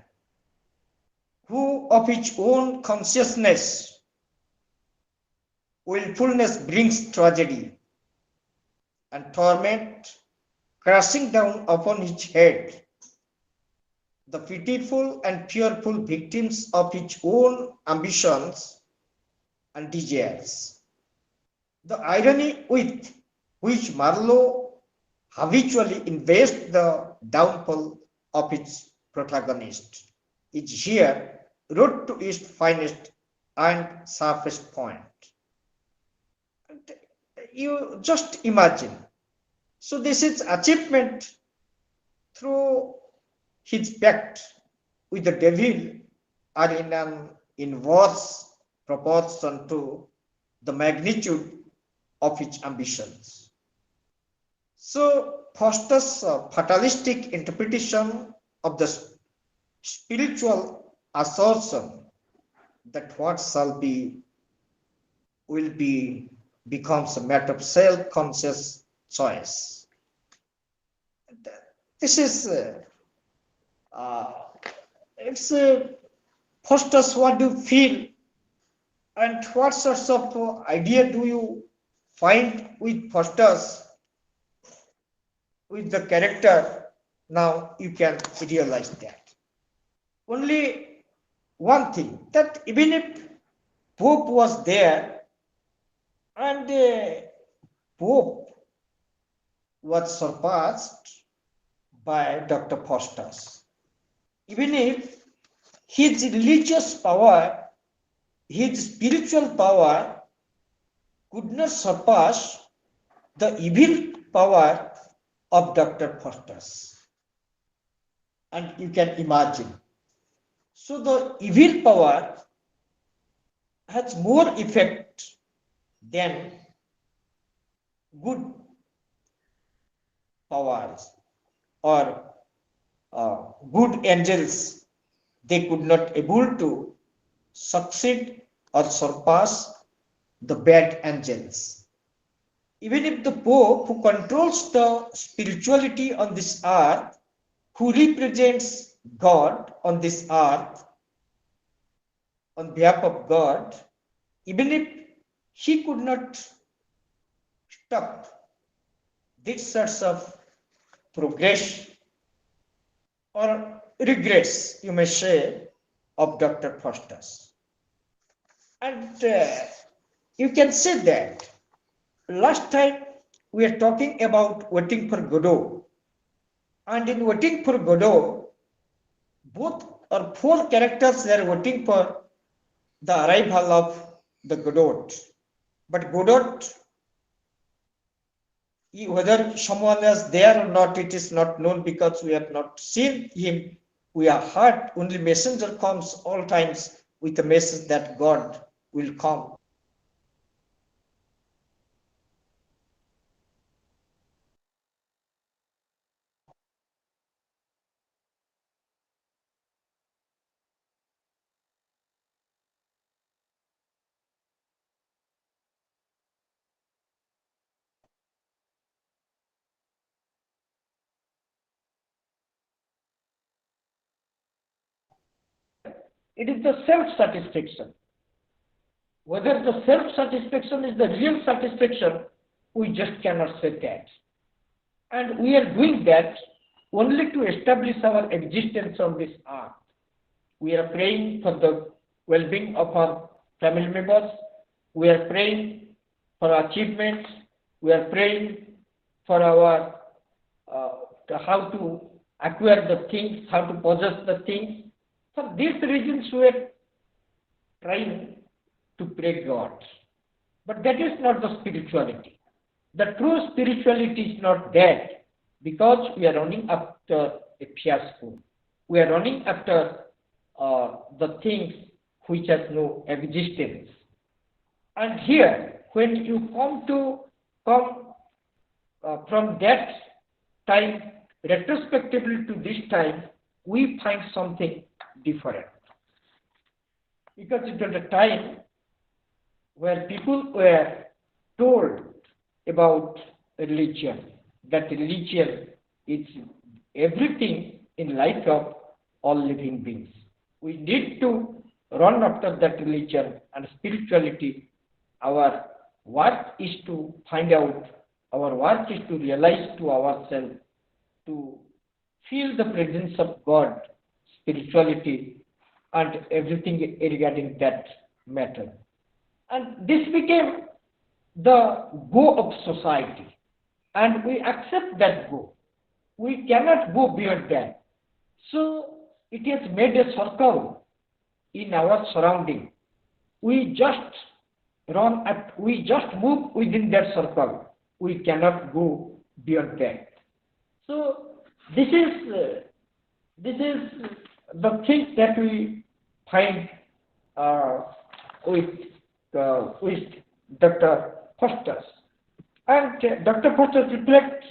who of his own consciousness, willfulness brings tragedy and torment crashing down upon his head, the pitiful and fearful victims of his own ambitions and desires. The irony with which Marlowe habitually invests the downfall of its protagonist is here wrote to its finest and sharpest point. And you just imagine. So this is achievement through his pact with the devil are in an inverse proportion to the magnitude of his ambitions. So Faustus' fatalistic interpretation of the spiritual assertion that what shall be will be becomes a matter of self-conscious choice. This is it's Faustus, what do you feel and what sorts of idea do you find with Faustus with the character? Now you can realize that. Only one thing, that even if Pope was there and Pope was surpassed by Dr. Faustus, even if his religious power, his spiritual power could not surpass the evil power of Dr. Faustus. And you can imagine. So the evil power has more effect than good powers or good angels. They could not able to succeed or surpass the bad angels. Even if the Pope, who controls the spirituality on this earth, who represents God on this earth on behalf of God, even if he could not stop these sorts of progress or regrets, you may say, of Dr. Faustus. And you can say that last time we are talking about Waiting for Godot. And in Waiting for Godot, both or four characters are waiting for the arrival of the Godot. But Godot, whether someone is there or not, it is not known because we have not seen him. We have heard only messenger comes all times with the message that God will come. It is the self-satisfaction. Whether the self-satisfaction is the real satisfaction, we just cannot say that. And we are doing that only to establish our existence on this earth. We are praying for the well-being of our family members. We are praying for achievements. We are praying for our how to acquire the things, how to possess the things. For these reasons, we are trying to pray God. But that is not the spirituality. The true spirituality is not that, because we are running after a fiasco. We are running after the things which has no existence. And here, when you come from that time retrospectively to this time, we find something different. Because it was a time where people were told about religion, that religion is everything in life of all living beings. We need to run after that religion and spirituality. Our work is to find out, our work is to realize to ourselves, to feel the presence of God, spirituality, and everything regarding that matter. And this became the go of society. And we accept that go. We cannot go beyond that. So it has made a circle in our surrounding. We just we just move within that circle. We cannot go beyond that. So this is the thing that we find with Dr. Foster's. And Dr. Foster reflects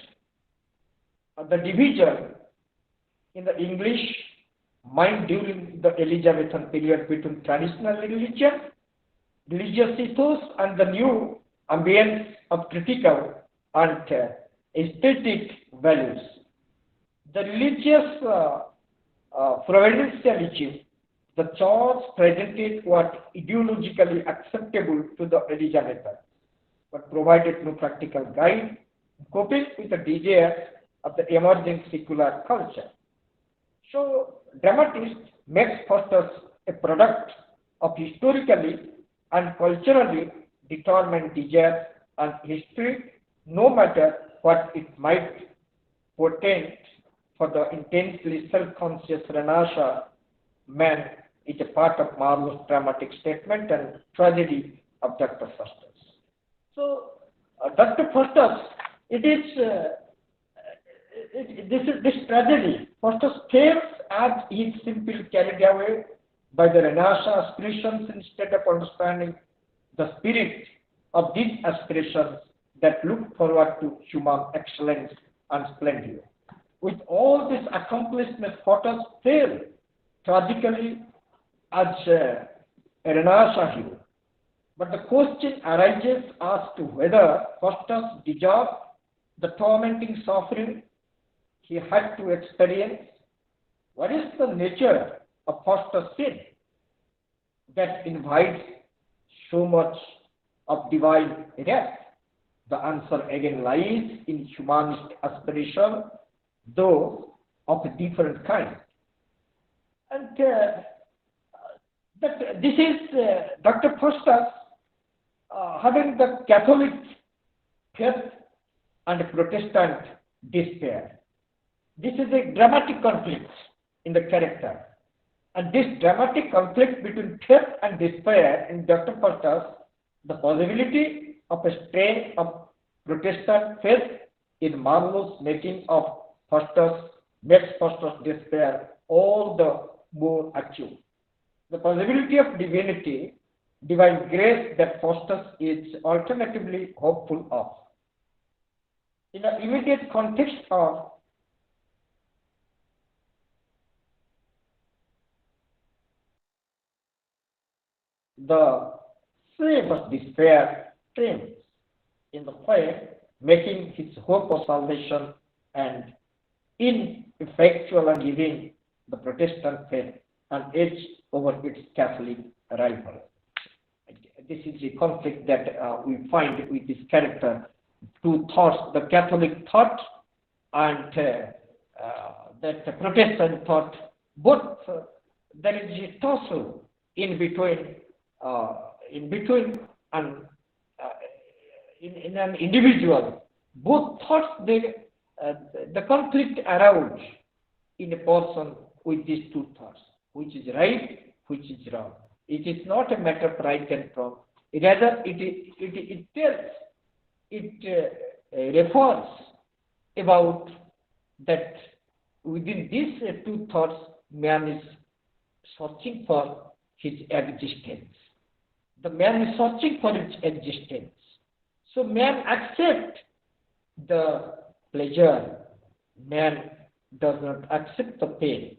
the division in the English mind during the Elizabethan period between traditional religion, religious ethos, and the new ambience of critical and aesthetic values. The religious providentialism, the church presented what ideologically acceptable to the Elizabethans, but provided no practical guide in coping with the desires of the emerging secular culture. So, dramatist MEG-2 a product of historically and culturally determined desire and history, no matter what it might portend for the intensely self-conscious Renaissance man, is a part of Marlowe's dramatic statement and tragedy of Dr. Foster's. So, Dr. Foster's, this tragedy. Foster fails as he is simply carried away by the Renaissance aspirations instead of understanding the spirit of these aspirations that look forward to human excellence and splendor. With all this accomplishment, Foster failed tragically as a Renaissance hero. But the question arises as to whether Foster deserved the tormenting suffering he had to experience. What is the nature of Foster's sin that invites so much of divine wrath? The answer again lies in humanist aspiration, though of a different kind. And this is Dr. Foster having the Catholic faith and Protestant despair. This is a dramatic conflict in the character. And this dramatic conflict between faith and despair in Dr. Foster's, the possibility of a strain of Protestant faith in Marlowe's making of Foster's, makes Foster's despair all the more acute. The possibility of divinity, divine grace that Foster is alternatively hopeful of. In the immediate context of the slave of despair trims in the way, making his hope of salvation and ineffectual and giving the Protestant faith an edge over its Catholic rival. This is a conflict that we find with this character. Two thoughts, the Catholic thought and that the Protestant thought both there is a tussle in between and uh, in an individual. Both thoughts the conflict arose in a person with these two thoughts, which is right, which is wrong. It is not a matter of right and wrong. Rather, it tells, it refers about that within these two thoughts, man is searching for his existence. The man is searching for his existence. So man accepts the pleasure. Man does not accept the pain.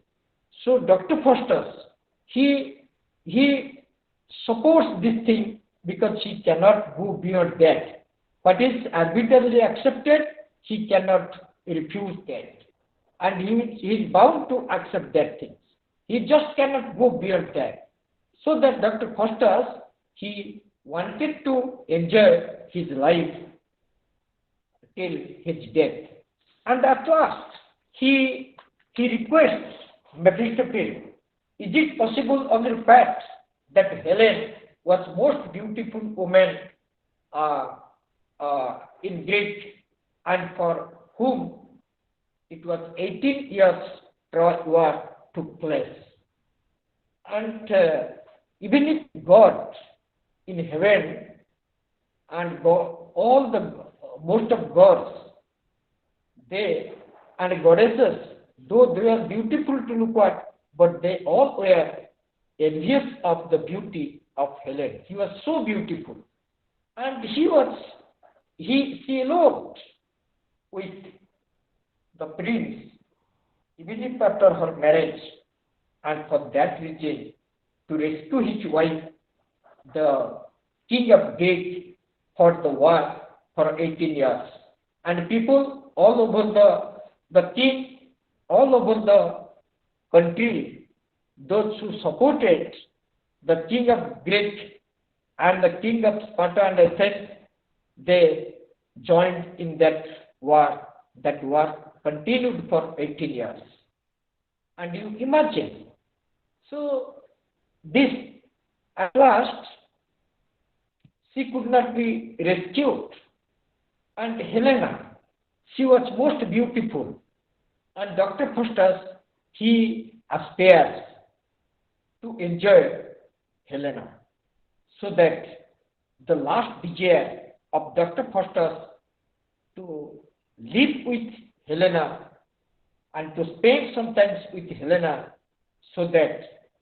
So Dr. Foster, he supports this thing because he cannot go beyond that. What is arbitrarily accepted, he cannot refuse that. And he is bound to accept that thing. He just cannot go beyond that. So that Dr. Foster, he wanted to enjoy his life till his death. And at last, he requests Mephistopheles, is it possible on the fact that Helen was most beautiful woman in Greek, and for whom it was 18 years Troy war took place. And even if God in heaven and all the most of gods, they and goddesses, though they are beautiful to look at, but they all were envious of the beauty of Helen. She was so beautiful, and she eloped with the prince, even if after her marriage, and for that reason, to rescue his wife, the king of Greece, fought the war for 18 years. And people all over the king, all over the country, those who supported the king of Greece and the king of Sparta and Athens, they joined in that war. That war continued for 18 years. And you imagine, so this, at last, she could not be rescued. And Helena, she was most beautiful. And Dr. Faustus, he aspires to enjoy Helena, so that the last desire of Dr. Faustus to live with Helena and to spend some time with Helena, so that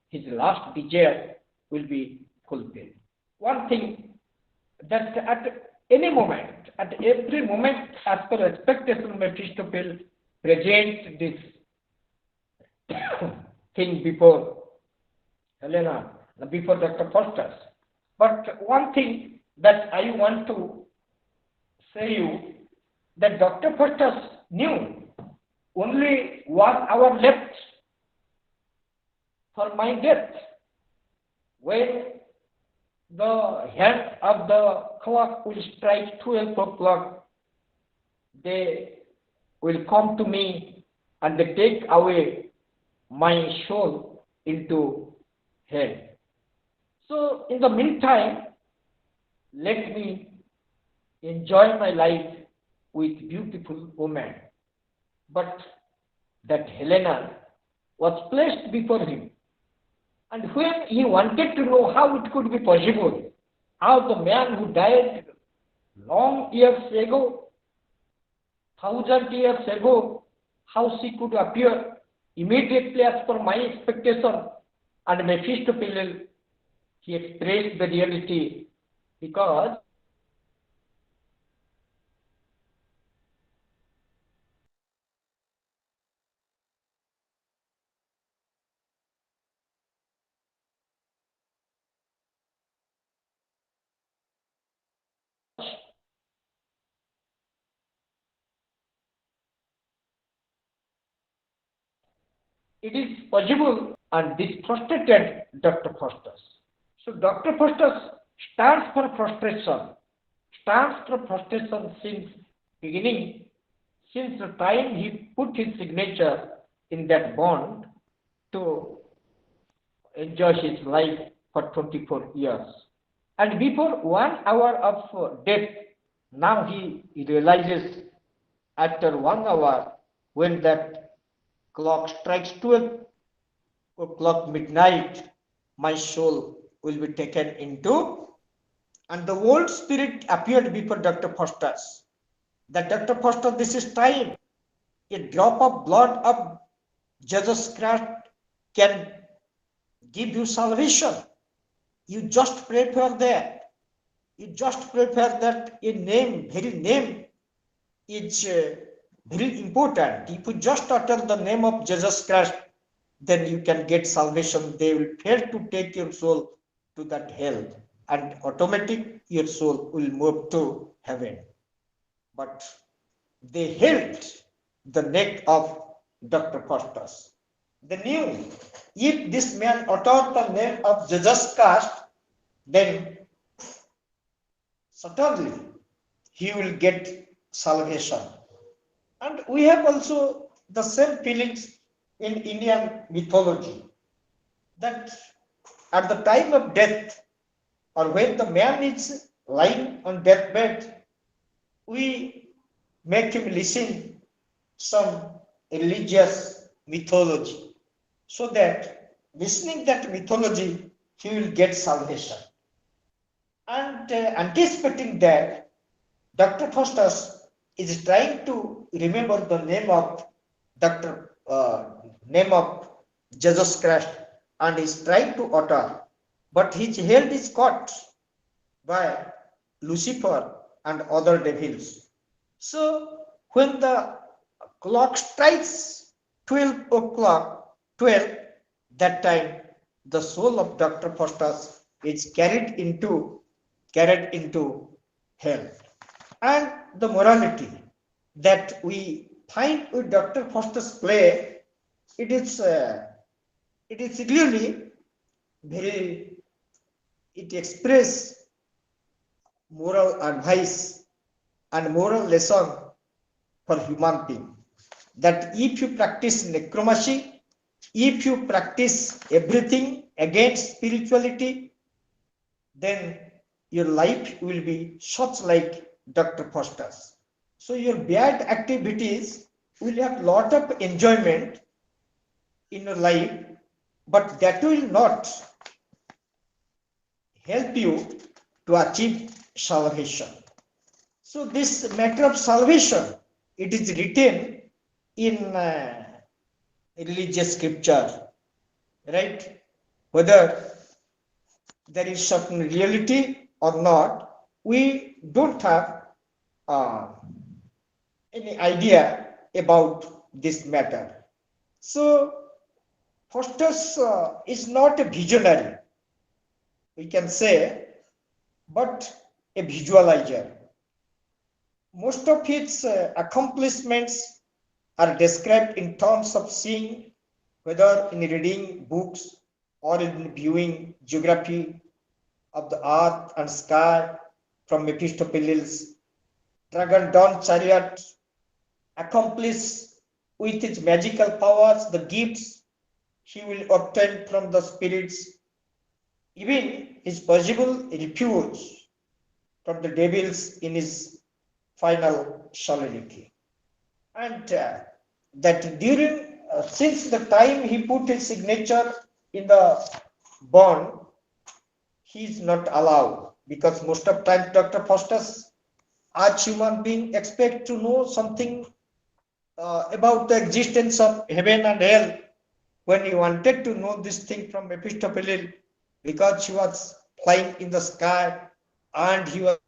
his last desire will be fulfilled. One thing that at any moment, at every moment, as per expectation, Mephistopheles presents this thing before Helena, before Dr. Faustus. But one thing that I want to say you, that Dr. Faustus knew only 1 hour left for my death. When the hand of the clock will strike 12 o'clock, they will come to me and they take away my soul into hell. So in the meantime, let me enjoy my life with beautiful women. But that Helena was placed before him. And when he wanted to know how it could be possible, how the man who died long years ago, 1,000 years ago, how she could appear immediately as per my expectation, and Mephistopheles, he expressed the reality, because it is possible, and this frustrated Dr. Faustus. So Dr. Faustus stands for frustration since beginning, since the time he put his signature in that bond to enjoy his life for 24 years. And before 1 hour of death, now he realizes after 1 hour, when that clock strikes 12 o'clock midnight, my soul will be taken into, and the old spirit appeared before Dr. Foster's. That Dr. Foster, this is time. A drop of blood of Jesus Christ can give you salvation. You just pray for that. You just pray for that. A name, very name, is very important. If you just utter the name of Jesus Christ, then you can get salvation. They will fail to take your soul to that hell, and automatic your soul will move to heaven. But they held the neck of Dr. Faustus. They knew if this man uttered the name of Jesus Christ, then certainly he will get salvation. And we have also the same feelings in Indian mythology, that at the time of death, or when the man is lying on deathbed, we make him listen some religious mythology, so that listening that mythology he will get salvation. And anticipating that, Dr. Faustus is trying to remember the name of Dr. Name of Jesus Christ, and is trying to utter, but his head is caught by Lucifer and other devils. So when the clock strikes 12 o'clock, 12, that time the soul of Dr. Faustus is carried into hell. And the morality that we find with Dr. Faustus' play, it is really very, it expresses moral advice and moral lesson for human being. That if you practice necromancy, if you practice everything against spirituality, then your life will be such like Dr. Faustus. So your bad activities will have lot of enjoyment in your life, but that will not help you to achieve salvation. So this matter of salvation, it is written in religious scripture, right? Whether there is certain reality or not, we don't have any idea about this matter. So Faustus is not a visionary, we can say, but a visualizer. Most of his accomplishments are described in terms of seeing, whether in reading books or in viewing geography of the earth and sky from Mephistopheles, dragon dawn chariot, accomplish with his magical powers the gifts he will obtain from the spirits, even his possible refuge from the devils in his final solemnity. And that during, since the time he put his signature in the bond, he is not allowed, because most of times Dr. Faustus, as human being, expect to know something about the existence of heaven and hell. When he wanted to know this thing from Mephistopheles, because he was flying in the sky and he was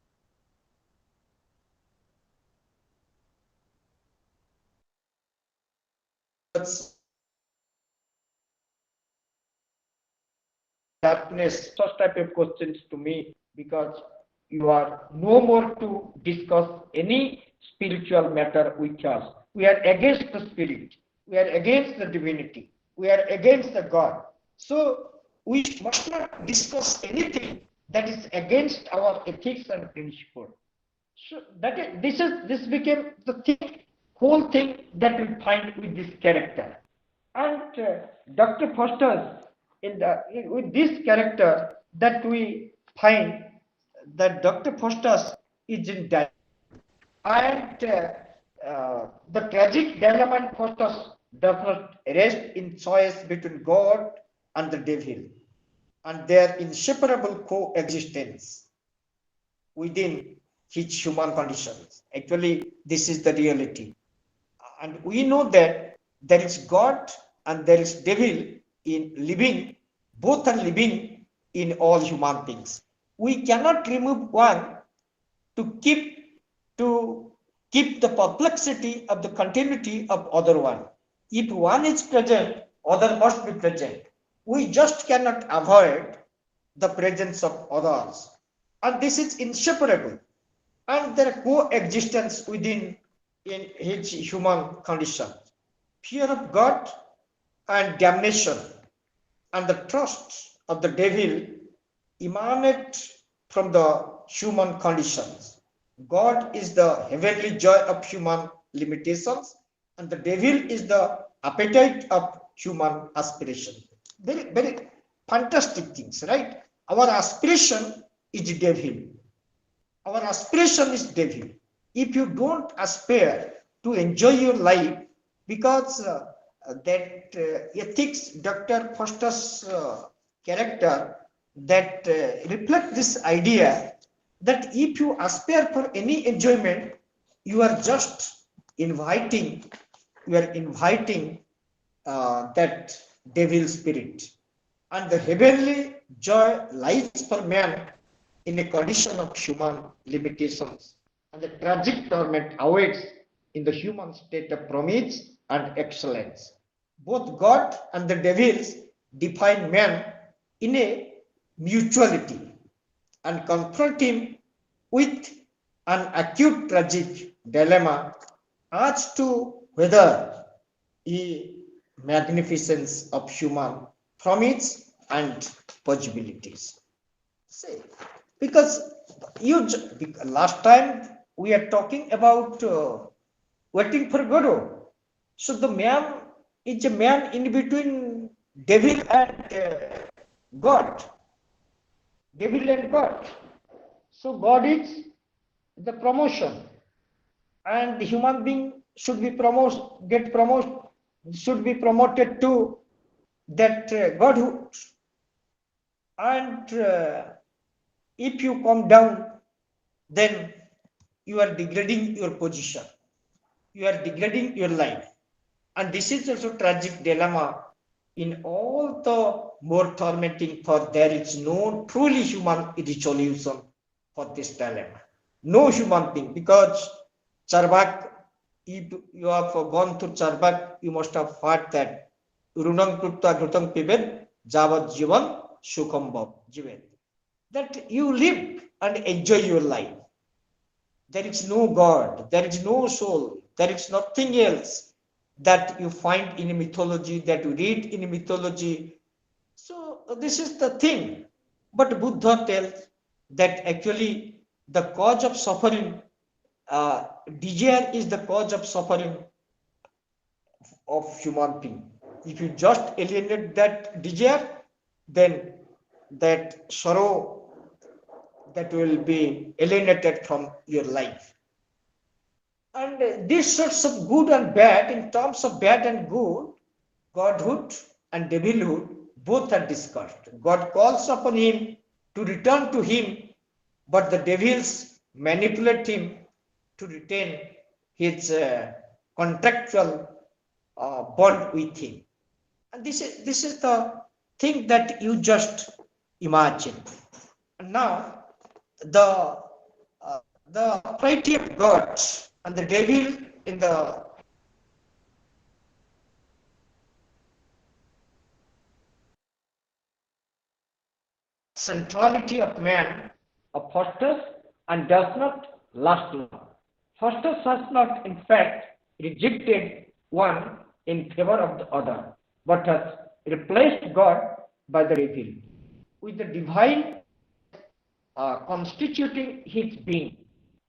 darkness, such type of questions to me, because you are no more to discuss any spiritual matter with us. We are against the spirit, we are against the divinity, we are against the God. So we must not discuss anything that is against our ethics and principle. So this became the thing whole thing that we find with this character. And Dr. Foster's with this character that we find that Dr. Foster's is in that, and the tragic dilemma Foster's does not rest in choice between God and the devil and their inseparable coexistence within his human conditions. Actually, this is the reality. And we know that there is God and there is devil in living, both are living in all human beings. We cannot remove one to to keep the perplexity of the continuity of other one. If one is present, other must be present. We just cannot avoid the presence of others. And this is inseparable. And their coexistence within in his human condition. Fear of God and damnation and the trust of the devil emanate from the human conditions. God is the heavenly joy of human limitations, and the devil is the appetite of human aspiration. Very, very fantastic things, right? Our aspiration is devil. Our aspiration is devil. If you don't aspire to enjoy your life, because that ethics, Dr. Foster's character, that reflect this idea that if you aspire for any enjoyment, you are just inviting, that devil spirit. And the heavenly joy lies for man in a condition of human limitations, and the tragic torment awaits in the human state of promise and excellence. Both God and the devils define man in a mutuality and confront him with an acute tragic dilemma as to whether a magnificence of human promise and possibilities. Say, because last time we are talking about waiting for Godot. So the man is a man in between devil and God, devil and God. So God is the promotion, and the human being should be should be promoted to that Godhood. And if you come down, then you are degrading your position, you are degrading your life. And this is also tragic dilemma in all the more tormenting, for there is no truly human resolution for this dilemma. No human being, because Charvak, if you have gone through Charvak, you must have heard that Runam Krupta Grutam Pibet Javat Jivan Sukhambhav Jivet. That you live and enjoy your life. There is no God, there is no soul, there is nothing else that you find in a mythology, that you read in a mythology. So this is the thing. But Buddha tells that actually the cause of suffering, desire is the cause of suffering of human being. If you just alienate that desire, then that sorrow that will be alienated from your life. And these sorts of good and bad, in terms of bad and good, godhood and devilhood, both are discussed. God calls upon him to return to him, but the devils manipulate him to retain his contractual bond with him. And this is the thing that you just imagine. And now the the Almighty of God and the devil in the centrality of man fosters and does not last long. Fosters has not, in fact, rejected one in favor of the other, but has replaced God by the devil, with the divine constituting his being,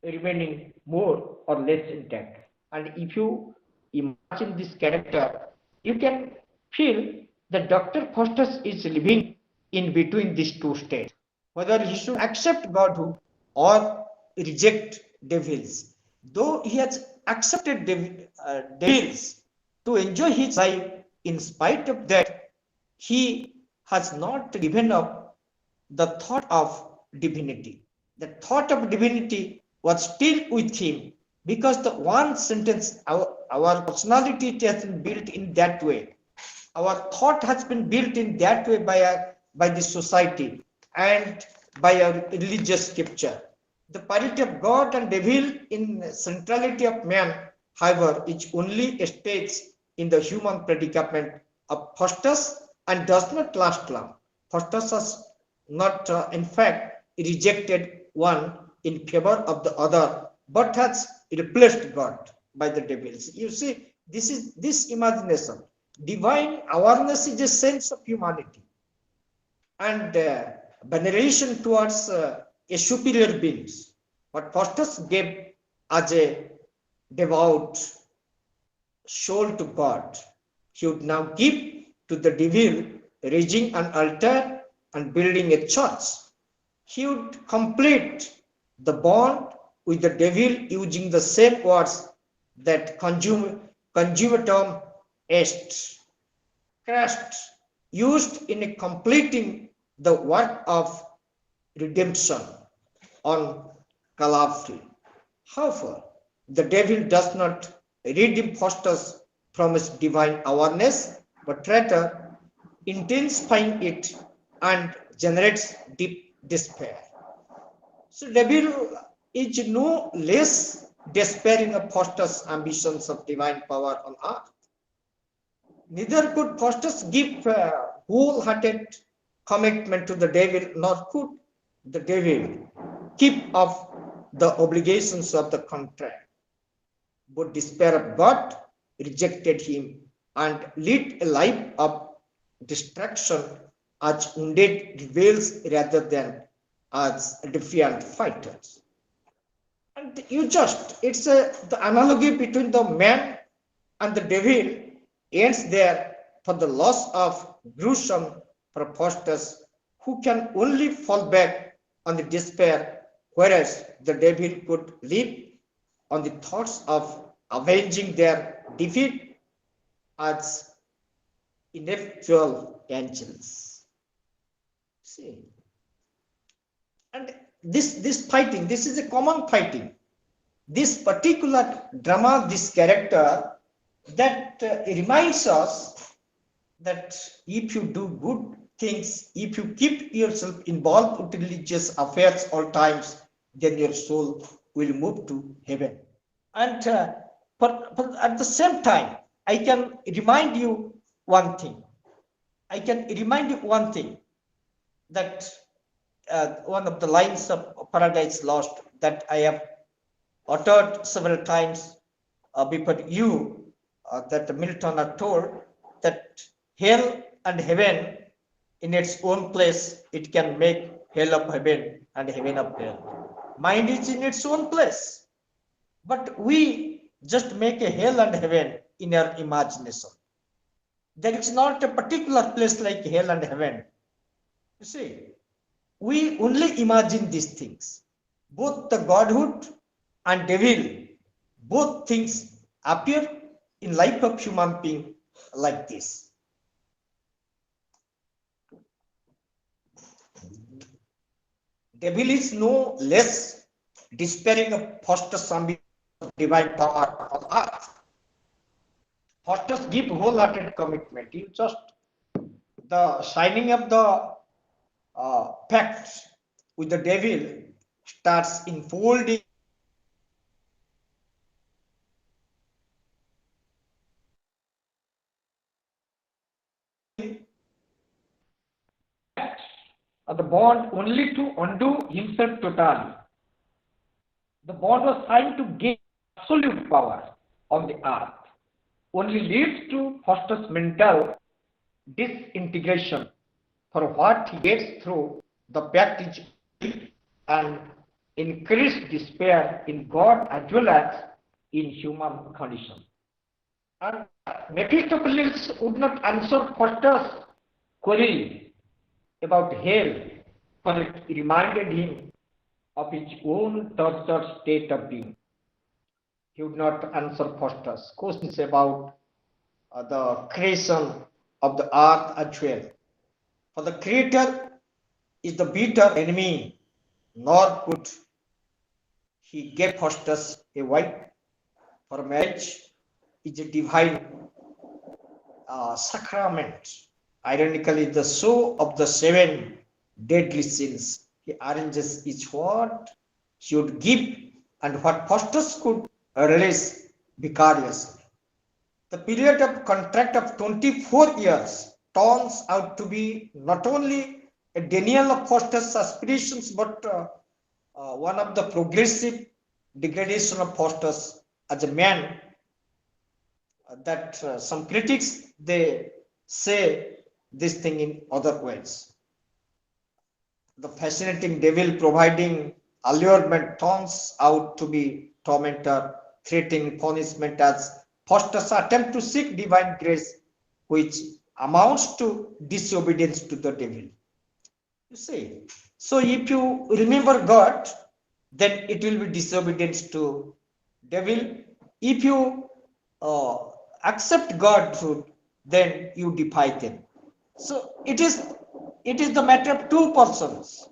remaining more or less intact. And if you imagine this character, you can feel that Dr. Faustus is living in between these two states, whether he should accept Godhood or reject devils. Though he has accepted devils to enjoy his life, in spite of that, he has not given up the thought of divinity. The thought of divinity was still with him because the one sentence, our personality has been built in that way. Our thought has been built in that way by the society and by a religious scripture. The parity of God and devil in centrality of man, however, is only a stage in the human predicament of Faustus and does not last long. Faustus has not, in fact, rejected one in favor of the other, but has replaced God by the devils. You see, this imagination. Divine awareness is a sense of humanity and veneration towards a superior beings. What Faustus gave as a devout soul to God, he would now give to the devil, raising an altar and building a church. He would complete the bond with the devil using the same words that conjugatum est, Christ used in completing the work of redemption on Calvary. However, the devil does not redeem Faustus from his divine awareness, but rather intensifying it and generates deep despair. So devil is no less despairing of Faustus' ambitions of divine power on earth. Neither could Faustus give wholehearted commitment to the devil, nor could the devil keep up the obligations of the contract. But despair of God rejected him and led a life of destruction as wounded rebels rather than as defiant fighters. And the analogy between the man and the devil ends there for the loss of gruesome for Faustus, who can only fall back on the despair, whereas the devil could live on the thoughts of avenging their defeat as ineffectual angels. See, and this fighting, this is a common fighting. This particular drama, this character, that reminds us that if you do good things, if you keep yourself involved with religious affairs all times, then your soul will move to heaven. And but at the same time, I can remind you one thing. That one of the lines of Paradise Lost that I have uttered several times before you, that Milton are told that hell and heaven in its own place, it can make hell of heaven and heaven of hell. Mind is in its own place, but we just make a hell and heaven in our imagination. There is not a particular place like hell and heaven. You see, we only imagine these things. Both the Godhood and devil, both things appear in life of human being like this. Devil is no less despairing of Faustus' ambition of divine power on earth. Faustus give wholehearted commitment. You just the signing of the pact with the devil starts unfolding the bond only to undo himself totally. The bond was trying to gain absolute power on the earth, only leads to Faustus' mental disintegration for what he gets through the pact and increased despair in God as well as in human condition. And Mephistopheles would not answer Faustus' query about hell, for it reminded him of his own tortured state of being. He would not answer Faustus' questions about the creation of the earth as well. For the Creator is the bitter enemy, nor could he give Faustus a wife, for marriage is a divine sacrament. Ironically, the show of the seven deadly sins. He arranges each what he would give and what Faustus could release vicariously. The period of contract of 24 years turns out to be not only a denial of Faustus' aspirations, but one of the progressive degradation of Faustus as a man that some critics, they say this thing in other ways. The fascinating devil providing allurement turns out to be tormentor, threatening punishment as Faustus' attempt to seek divine grace, which amounts to disobedience to the devil. You see, so if you remember God, then it will be disobedience to devil. If you uh, accept God truth, then you defy them. So it is the matter of two persons.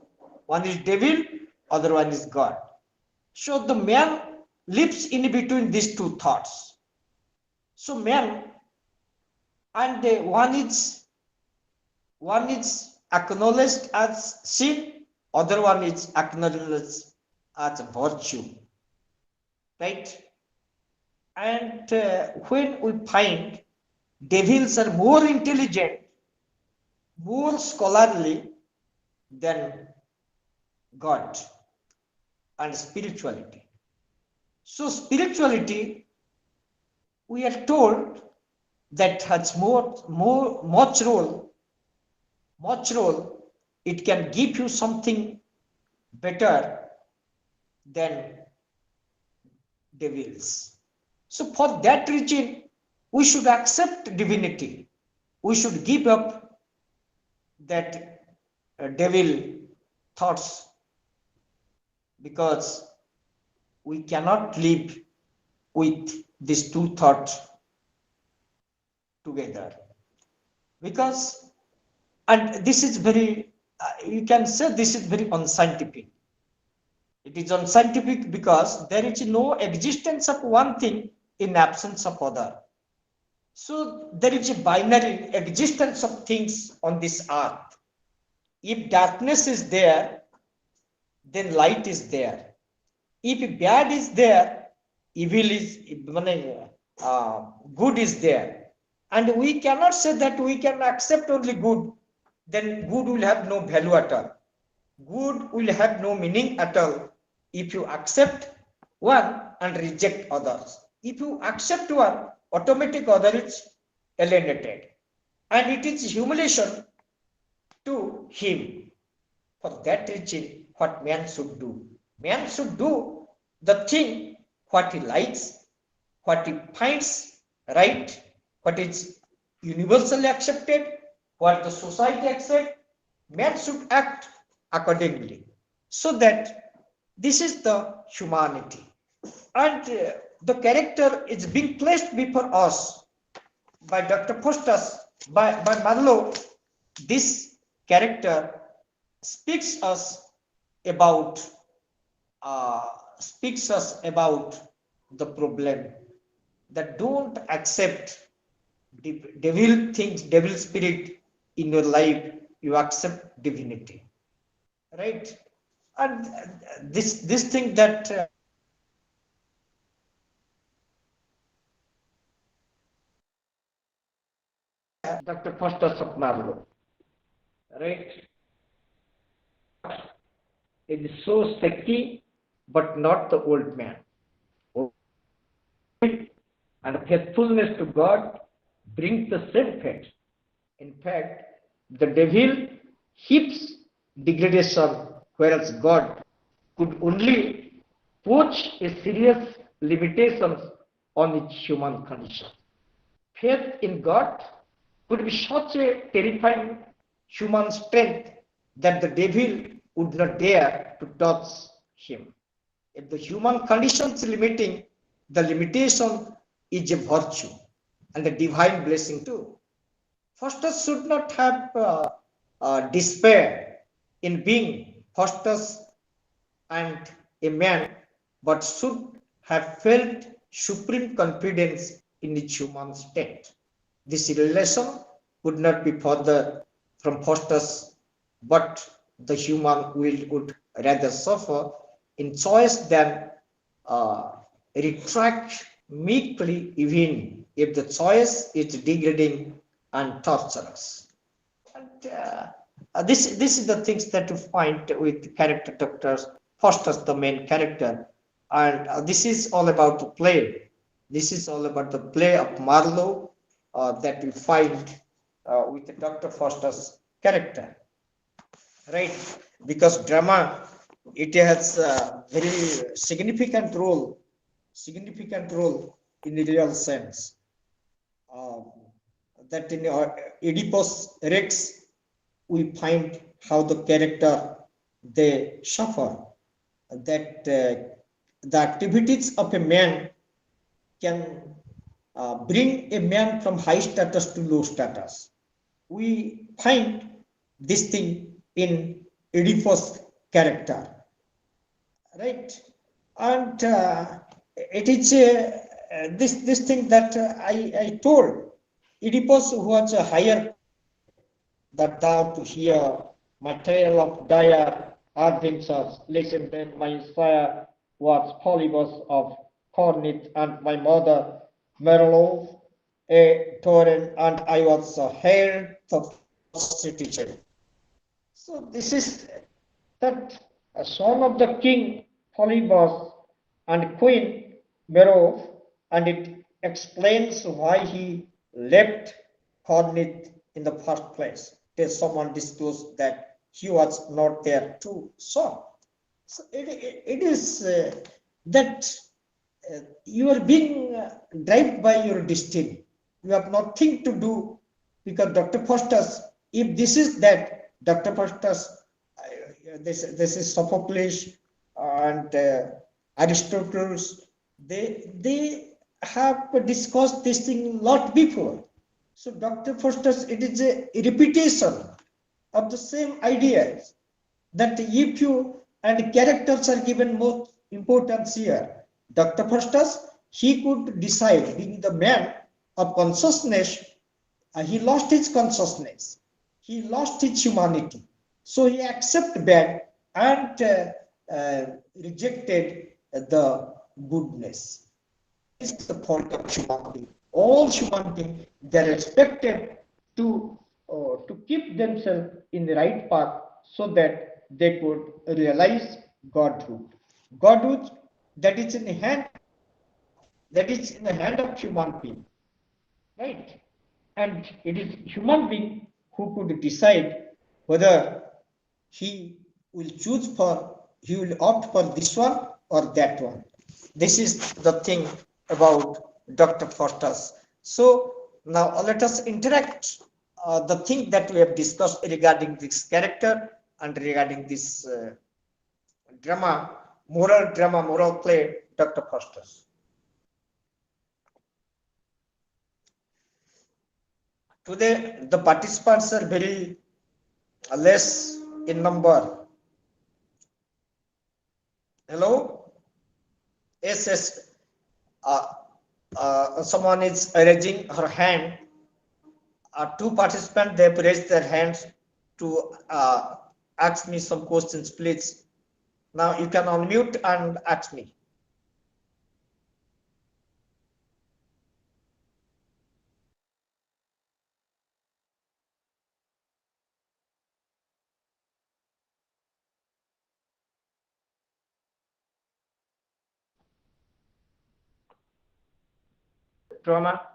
One is devil, other one is God. So the man lives in between these two thoughts. So man, and one is acknowledged as sin, other one is acknowledged as virtue, right? And when we find devils are more intelligent, more scholarly than God and spirituality. So spirituality, we are told, that has much role, it can give you something better than devils. So for that reason, we should accept divinity. We should give up that devil thoughts, because we cannot live with these two thoughts together. Because, and this is very, you can say this is very unscientific. It is unscientific because there is no existence of one thing in absence of other. So there is a binary existence of things on this earth. If darkness is there, then light is there. If bad is there, evil is, good is there. And we cannot say that we can accept only good, then good will have no value at all. Good will have no meaning at all if you accept one and reject others. If you accept one, automatic other is alienated. And it is humiliation to him. For that reason, what man should do? Man should do the thing what he likes, what he finds right, what is universally accepted, what the society accepts. Man should act accordingly. So that this is the humanity. And the character is being placed before us by Dr. Faustus, by Marlowe. This character speaks us about the problem that don't accept devil things, devil spirit in your life. You accept divinity, right? And this thing that Dr. Faustus of Marlowe, right? It is so sexy, but not the old man. And faithfulness to God brings the same fate. In fact, the devil heaps degradation, whereas God could only poach a serious limitations on its human condition. Faith in God would be such a terrifying human strength that the devil would not dare to touch him. If the human condition is limiting, the limitation is a virtue and a divine blessing too. Fosters should not have despair in being fosters and a man, but should have felt supreme confidence in its human state. This relation would not be further from fosters, but the human will would rather suffer in choice than uh, retract meekly, even if the choice is degrading and torturous. And this is the things that you find with character doctors. Fosters the main character, and this is all about the play. This is all about the play of Marlowe that we find with Dr. Foster's character, right? Because drama, it has a very significant role in the real sense. Um, that in Oedipus Rex, we find how the character they suffer, that the activities of a man can bring a man from high status to low status. We find this thing in Oedipus' character, right? And it is this thing that I told Oedipus, who was a higher, that thou to hear my tale of dire adventures. Listen then, my sire was Polybus of Corinth, and my mother Merlo, a Tauran, and I was a heir of citizen. So this is that a son of the king Polybus and queen Merov, and it explains why he left Corinth in the first place. There's someone disclosed that he was not their true son. So it is that you are being driven by your destiny. You have nothing to do, because Dr. Faustus, if this is that, Dr. Faustus, this is Sophocles and Aristotle's, they have discussed this thing a lot before. So Dr. Faustus, it is a repetition of the same ideas, that if you and characters are given more importance here. Dr. Faustus, he could decide, being the man of consciousness, he lost his consciousness, he lost his humanity. So he accepted bad and rejected the goodness. This is the point of human being. All human beings, they are expected to keep themselves in the right path so that they could realize Godhood. Godhood that is in the hand of human being, right? And it is human being who could decide whether he will he will opt for this one or that one. This is the thing about Dr. Faustus. So now let us interact the thing that we have discussed regarding this character and regarding this moral play, Dr. Faustus. Today, the participants are very less in number. Hello? Yes, yes. Someone is raising her hand. Two participants, they have raised their hands to ask me some questions, please. Now you can unmute and ask me. Trauma.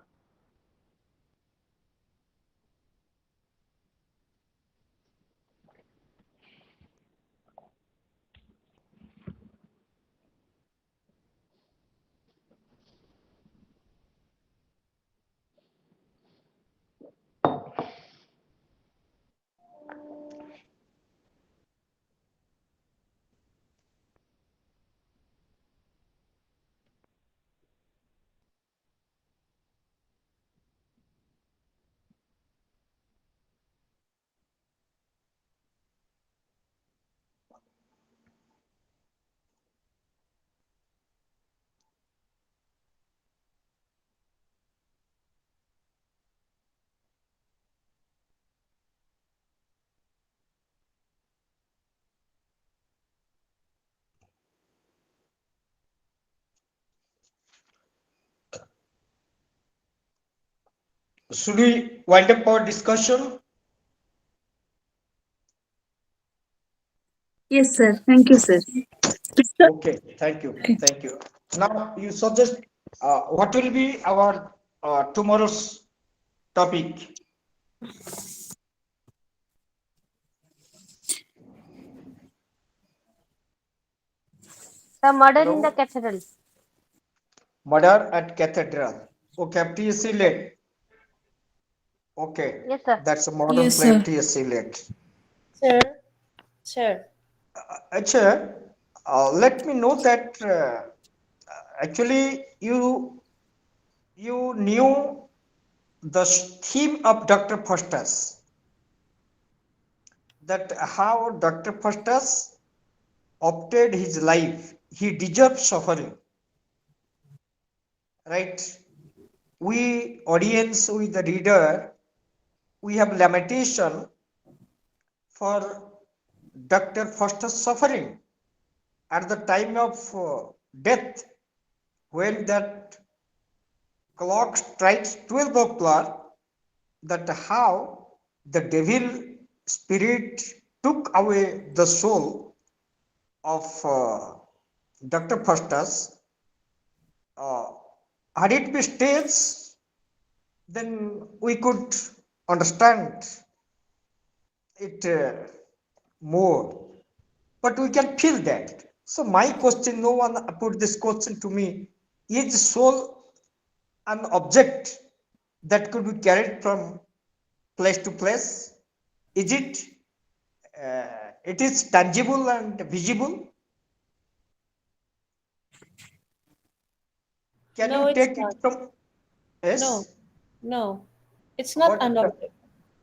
should we wind up our discussion? Yes, sir. Thank you, sir. Okay, thank you, thank you. Now you suggest what will be our tomorrow's topic? The murder in the Hello? cathedral. Murder at Cathedral. Okay, TSC late. Okay, Yes, sir. that's a modern Yes, play sir. TSC late. Sir, sir. Acha, let me know that actually you knew the theme of Dr. Faustus, that how Dr. Faustus opted his life. He deserved suffering, right? We audience, we the reader, we have lamentation for Dr. Faustus suffering at the time of death, when that clock strikes 12 o'clock, that how the devil spirit took away the soul of Dr. Faustus. Uh, had it been states, then we could understand it more, but we can feel that. So my question, no one put this question to me: is soul an object that could be carried from place to place? Is it it is tangible and visible? Can No, you it's take it not. from? No, Yes, no. It's not but an object.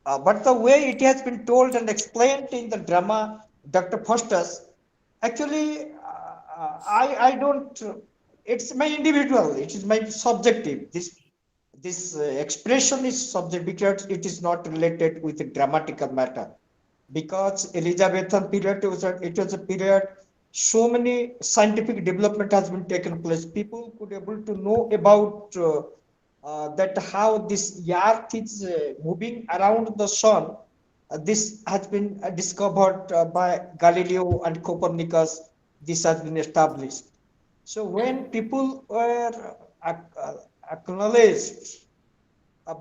but the way it has been told and explained in the drama, Dr. Faustus, actually, I don't. It's my individual. It is my subjective. This expression is subject because it is not related with the grammatical matter. Because Elizabethan period it was a period, so many scientific development has been taken place. People could able to know about that how this earth is moving around the sun. This has been discovered by Galileo and Copernicus. This has been established. So when people were acknowledged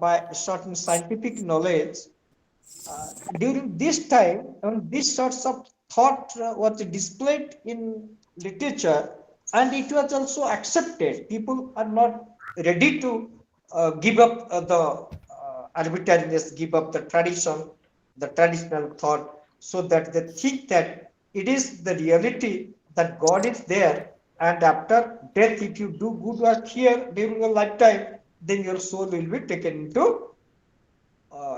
by certain scientific knowledge, during this time, these sorts of thought was displayed in literature, and it was also accepted. People are not ready to give up the arbitrariness, give up the tradition, the traditional thought, so that they think that it is the reality that God is there, and after death, if you do good work here during your lifetime, then your soul will be taken into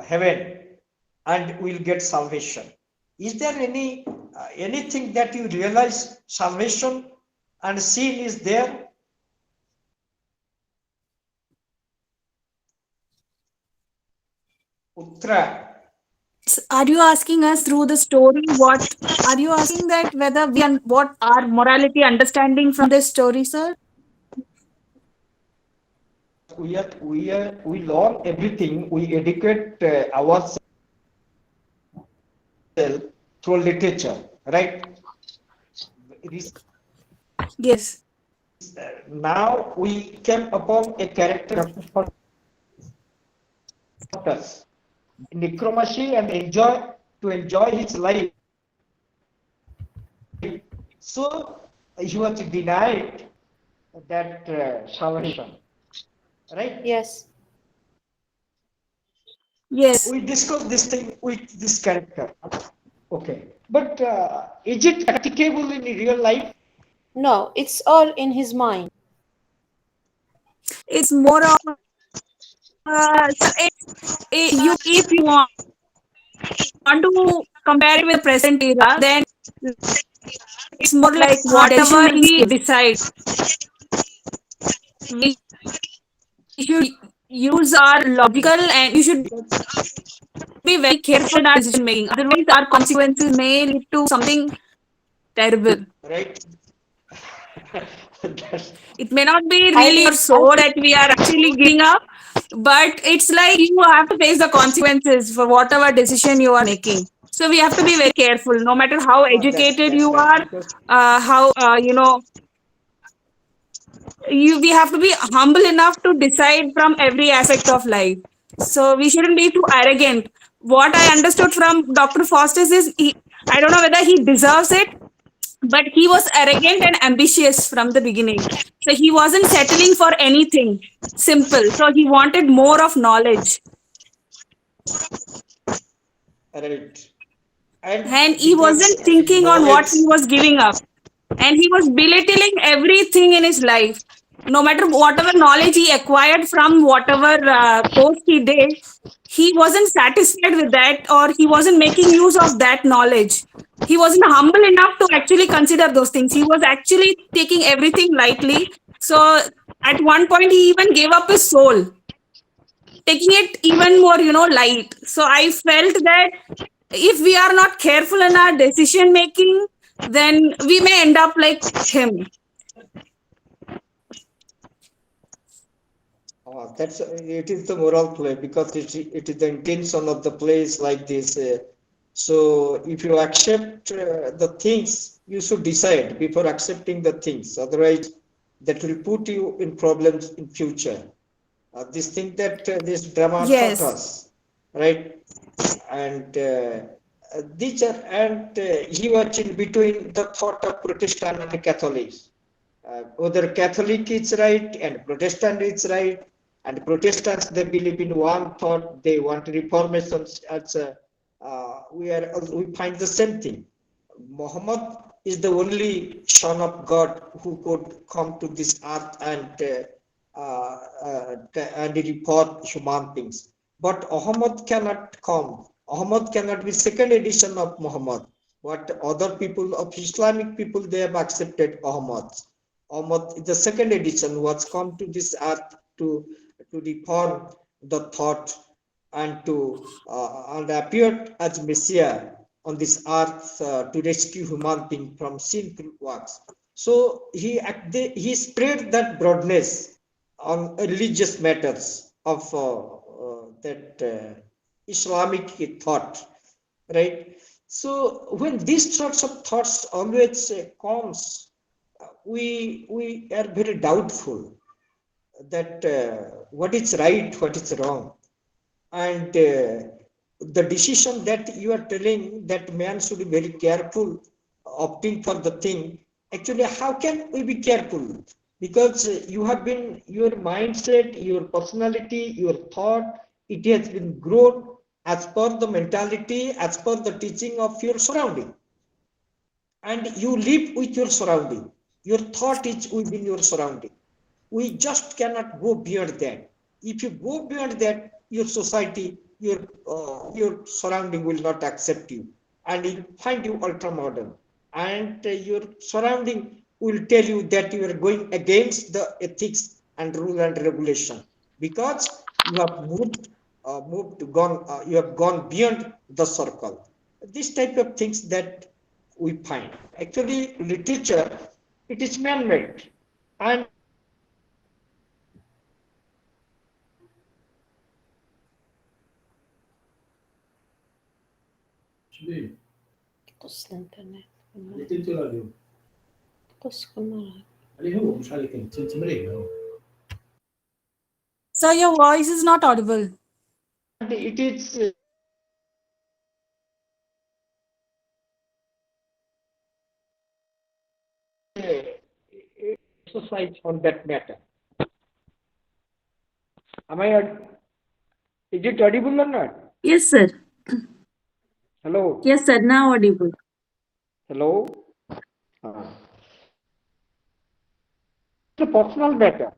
heaven and will get salvation. Is there anything that you realize salvation and sin is there? Uttara. Are you asking us through the story what are you asking that whether we and what our morality understanding from this story, sir? We learn everything. We educate ourselves through literature, right? Yes. Now we came upon a character of us, necromancy, and enjoy his life. So he was denied that salvation, right? Yes. Yes. We discussed this thing with this character. Okay, but is it practicable in real life? No, it's all in his mind. It's more of so you if you want to compare it with the present era, then it's more like whatever he decides, we should use our logical and you should be very careful in our decision making. Otherwise, our consequences may lead to something terrible. Right? That's, It may not be I really your I soul that we are actually giving up, but it's like you have to face the consequences for whatever decision you are making. So we have to be very careful, no matter how educated That's you right. are, Because how we have to be humble enough to decide from every aspect of life. So we shouldn't be too arrogant. What I understood from Dr. Foster's is I don't know whether he deserves it, but he was arrogant and ambitious from the beginning. So he wasn't settling for anything simple. So he wanted more of knowledge. right, and And he because wasn't thinking on what knowledge. he was giving up. And he was belittling everything in his life. No matter whatever knowledge he acquired from whatever course he did, he wasn't satisfied with that, or he wasn't making use of that knowledge. He wasn't humble enough to actually consider those things. He was actually taking everything lightly. So at one point he even gave up his soul, taking it even more, light. So I felt that if we are not careful in our decision making, then we may end up like him. That's it is the moral play because it is the intention of the plays like this. So if you accept the things, you should decide before accepting the things. Otherwise, that will put you in problems in future. This thing that this drama taught Yes. us, right? And these are and he was in between the thought of Protestant and Catholics. Whether Catholic is right and Protestant is right, and Protestants they believe in one thought, they want reformation as a, we find the same thing. Muhammad is the only son of God who could come to this earth and report human things. But Muhammad cannot come. Muhammad cannot be second edition of Muhammad. What other people of Islamic people they have accepted Muhammad. Muhammad is the second edition who has come to this earth to reform the thought and and appeared as Messiah on this earth to rescue human being from sinful works. So he spread that broadness on religious matters of that Islamic thought, right? So when these sorts of thoughts always comes, we are very doubtful that what is right, what is wrong, and the decision that you are telling that man should be very careful opting for the thing. Actually, how can we be careful? Because you have been your mindset, your personality, your thought, it has been grown as per the mentality, as per the teaching of your surrounding, and you live with your surrounding. Your thought is within your surrounding. We just cannot go beyond that. If you go beyond that, your society, your surrounding will not accept you, and will find you ultra modern, and your surrounding will tell you that you are going against the ethics and rule and regulation because you have you have gone beyond the circle. This type of things that we find. Actually, literature, it is man-made, and قص الإنترنت Licențiatul. قص كل مرة. Ali هو مش عليك انت مريض. So your voice is not audible. it is exercise on that matter. Am I? Is it audible or not? Yes, sir. Hello, Yes, sir. Now audible. hello. It's a personal matter.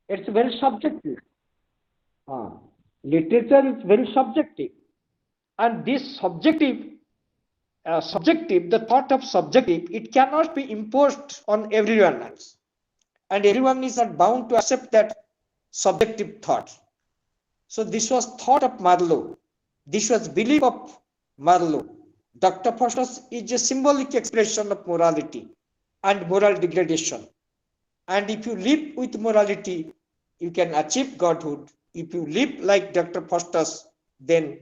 It's very subjective. Literature is very subjective, and this subjective, the thought of subjective, it cannot be imposed on everyone else, and everyone is not bound to accept that subjective thought. So this was thought of Marlowe. This was belief of Marlowe. Dr. Foster's is a symbolic expression of morality and moral degradation. And if you live with morality, you can achieve godhood. If you live like Dr. Faustus, then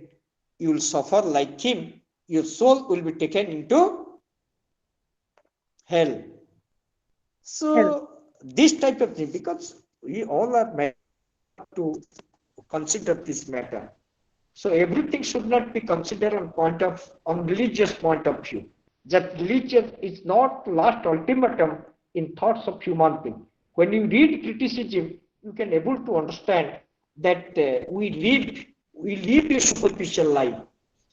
you will suffer like him. Your soul will be taken into hell. So this type of thing, because we all are meant to consider this matter. So everything should not be considered on religious point of view. That religion is not last ultimatum in thoughts of human being. When you read criticism, you can able to understand that we live a superficial life.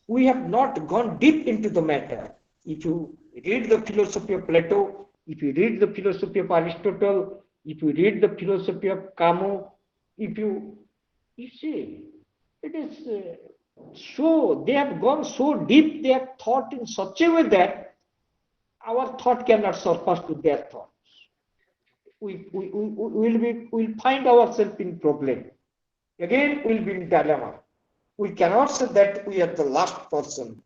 We have not gone deep into the matter. If you read the philosophy of Plato, if you read the philosophy of Aristotle, if you read the philosophy of Camus, if you see, it is so they have gone so deep, they have thought in such a way that our thought cannot surpass to their thoughts. We'll find ourselves in problem. Again, we'll be in dilemma. We cannot say that we are the last person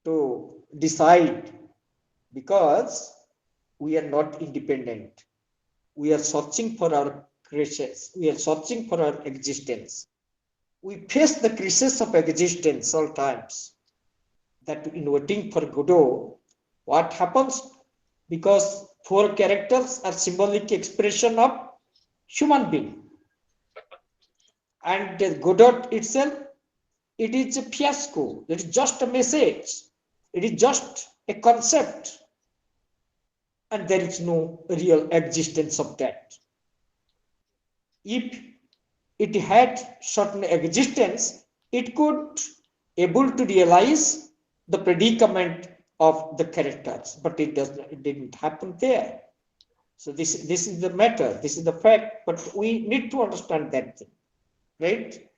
to decide because we are not independent. We are searching for our crisis. We are searching for our existence. We face the crisis of existence all times. That in waiting for Godot, what happens? Because four characters are symbolic expression of human being. And Godot itself, it is a fiasco. It is just a message. It is just a concept. And there is no real existence of that. If it had certain existence, it could able to realize the predicament of the characters, but it didn't happen there. So this is the matter, this is the fact, but we need to understand that thing, right?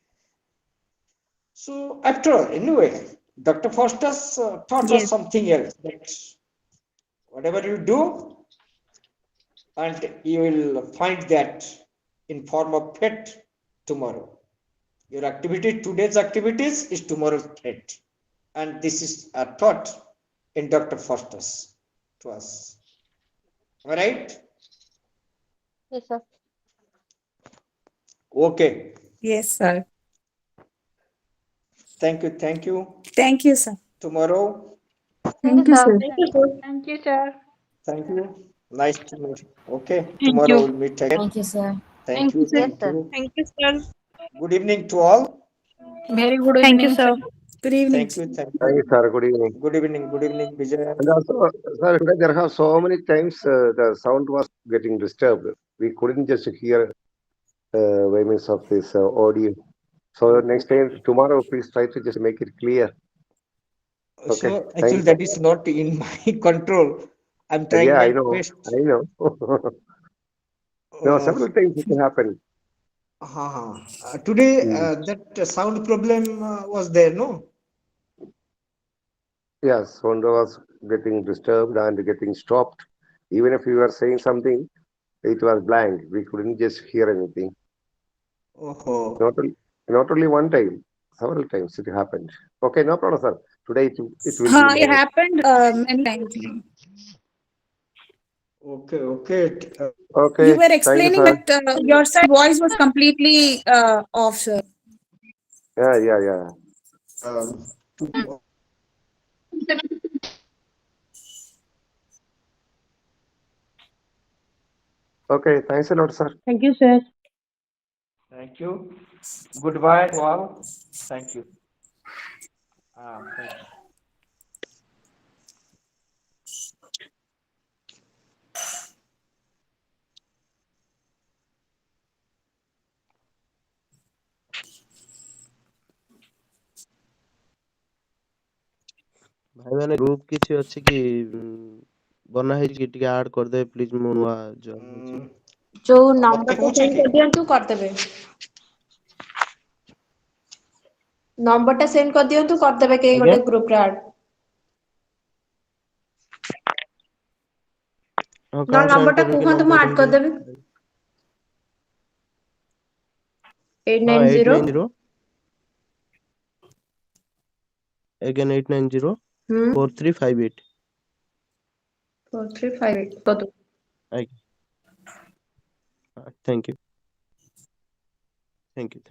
So after all, anyway, Dr. Faustus taught us something else, that whatever you do, and you will find that in form of fate tomorrow. Your activity, today's activities is tomorrow's fate. And this is taught in Dr. Faustus to us. All right? Yes, sir. Okay. Yes, sir. Thank you. Thank you. Thank you, sir. Tomorrow. Thank you, sir. Thank you, sir. Thank you, sir. Thank you. Nice to meet you. Okay. Thank Tomorrow you. we'll meet again. Thank you, sir. Thank Thank you. you, sir. Yes, Thank sir. you. Thank you, sir. Good evening to all. Very good Thank you, evening, sir. sir. Good evening. Thank you. Thank Thank you. you, sir. Good evening. Good evening. Good evening, Vijay. And also, sir, today there have so many times the sound was getting disturbed. We couldn't just hear by means of this audio. So next time, tomorrow, please try to just make it clear. Okay. So Thank actually you, sir. that is not in my control. I'm trying Yeah, my I know. best. I know. No, Uh, several times it can happen. Today Mm. that sound problem was there, no? Yes, sound was getting disturbed and getting stopped. Even if you were saying something, it was blank. We couldn't just hear anything. Oh, Not, not only one time, several times it happened. Okay, no problem, sir. Today it will be It managed. happened many times. okay, okay. You Okay, were thank you, explaining sir. that your side voice was completely off, sir. Yeah, yeah, yeah. To- Okay, thanks a lot, sir. Thank you, sir. Thank you. Goodbye to all. Thank you. Thank you. ଭାଇମାନେ group କିଛି ଅଛି କି ବନା ହେଇଛି କି ଟିକେ add କରିଦେବେ please ମୁଁ ନୂଆ ଜଏନ୍ ହେଇଛି। ଯୋଉ ମତେ ନମ୍ବରଟା କହୁଛି ସେଣ୍ଡ କି କରିଦିଅନ୍ତୁ କରିଦେବେ। ନମ୍ବରଟା ସେଣ୍ଡ କରିଦିଅନ୍ତୁ କରିଦେବେ କେହି ଆଜ୍ଞା ଗୋଟେ ଗ୍ରୁପରେ ଆଡ୍। ହଁ ନହେଲେ କାହାକୁ ସେଣ୍ଡ ନମ୍ବରଟା କରିବି କି କୁହନ୍ତୁ ମୁଁ ନମ୍ବର ଆଡ୍ କହିବି କରିଦେବି। ହଁ 890 890 again 890 ହୁଁ 4358 4358 କରିଦଉ। ଆଜ୍ଞା ଥ୍ୟାଙ୍କ ୟୁ। Thank you.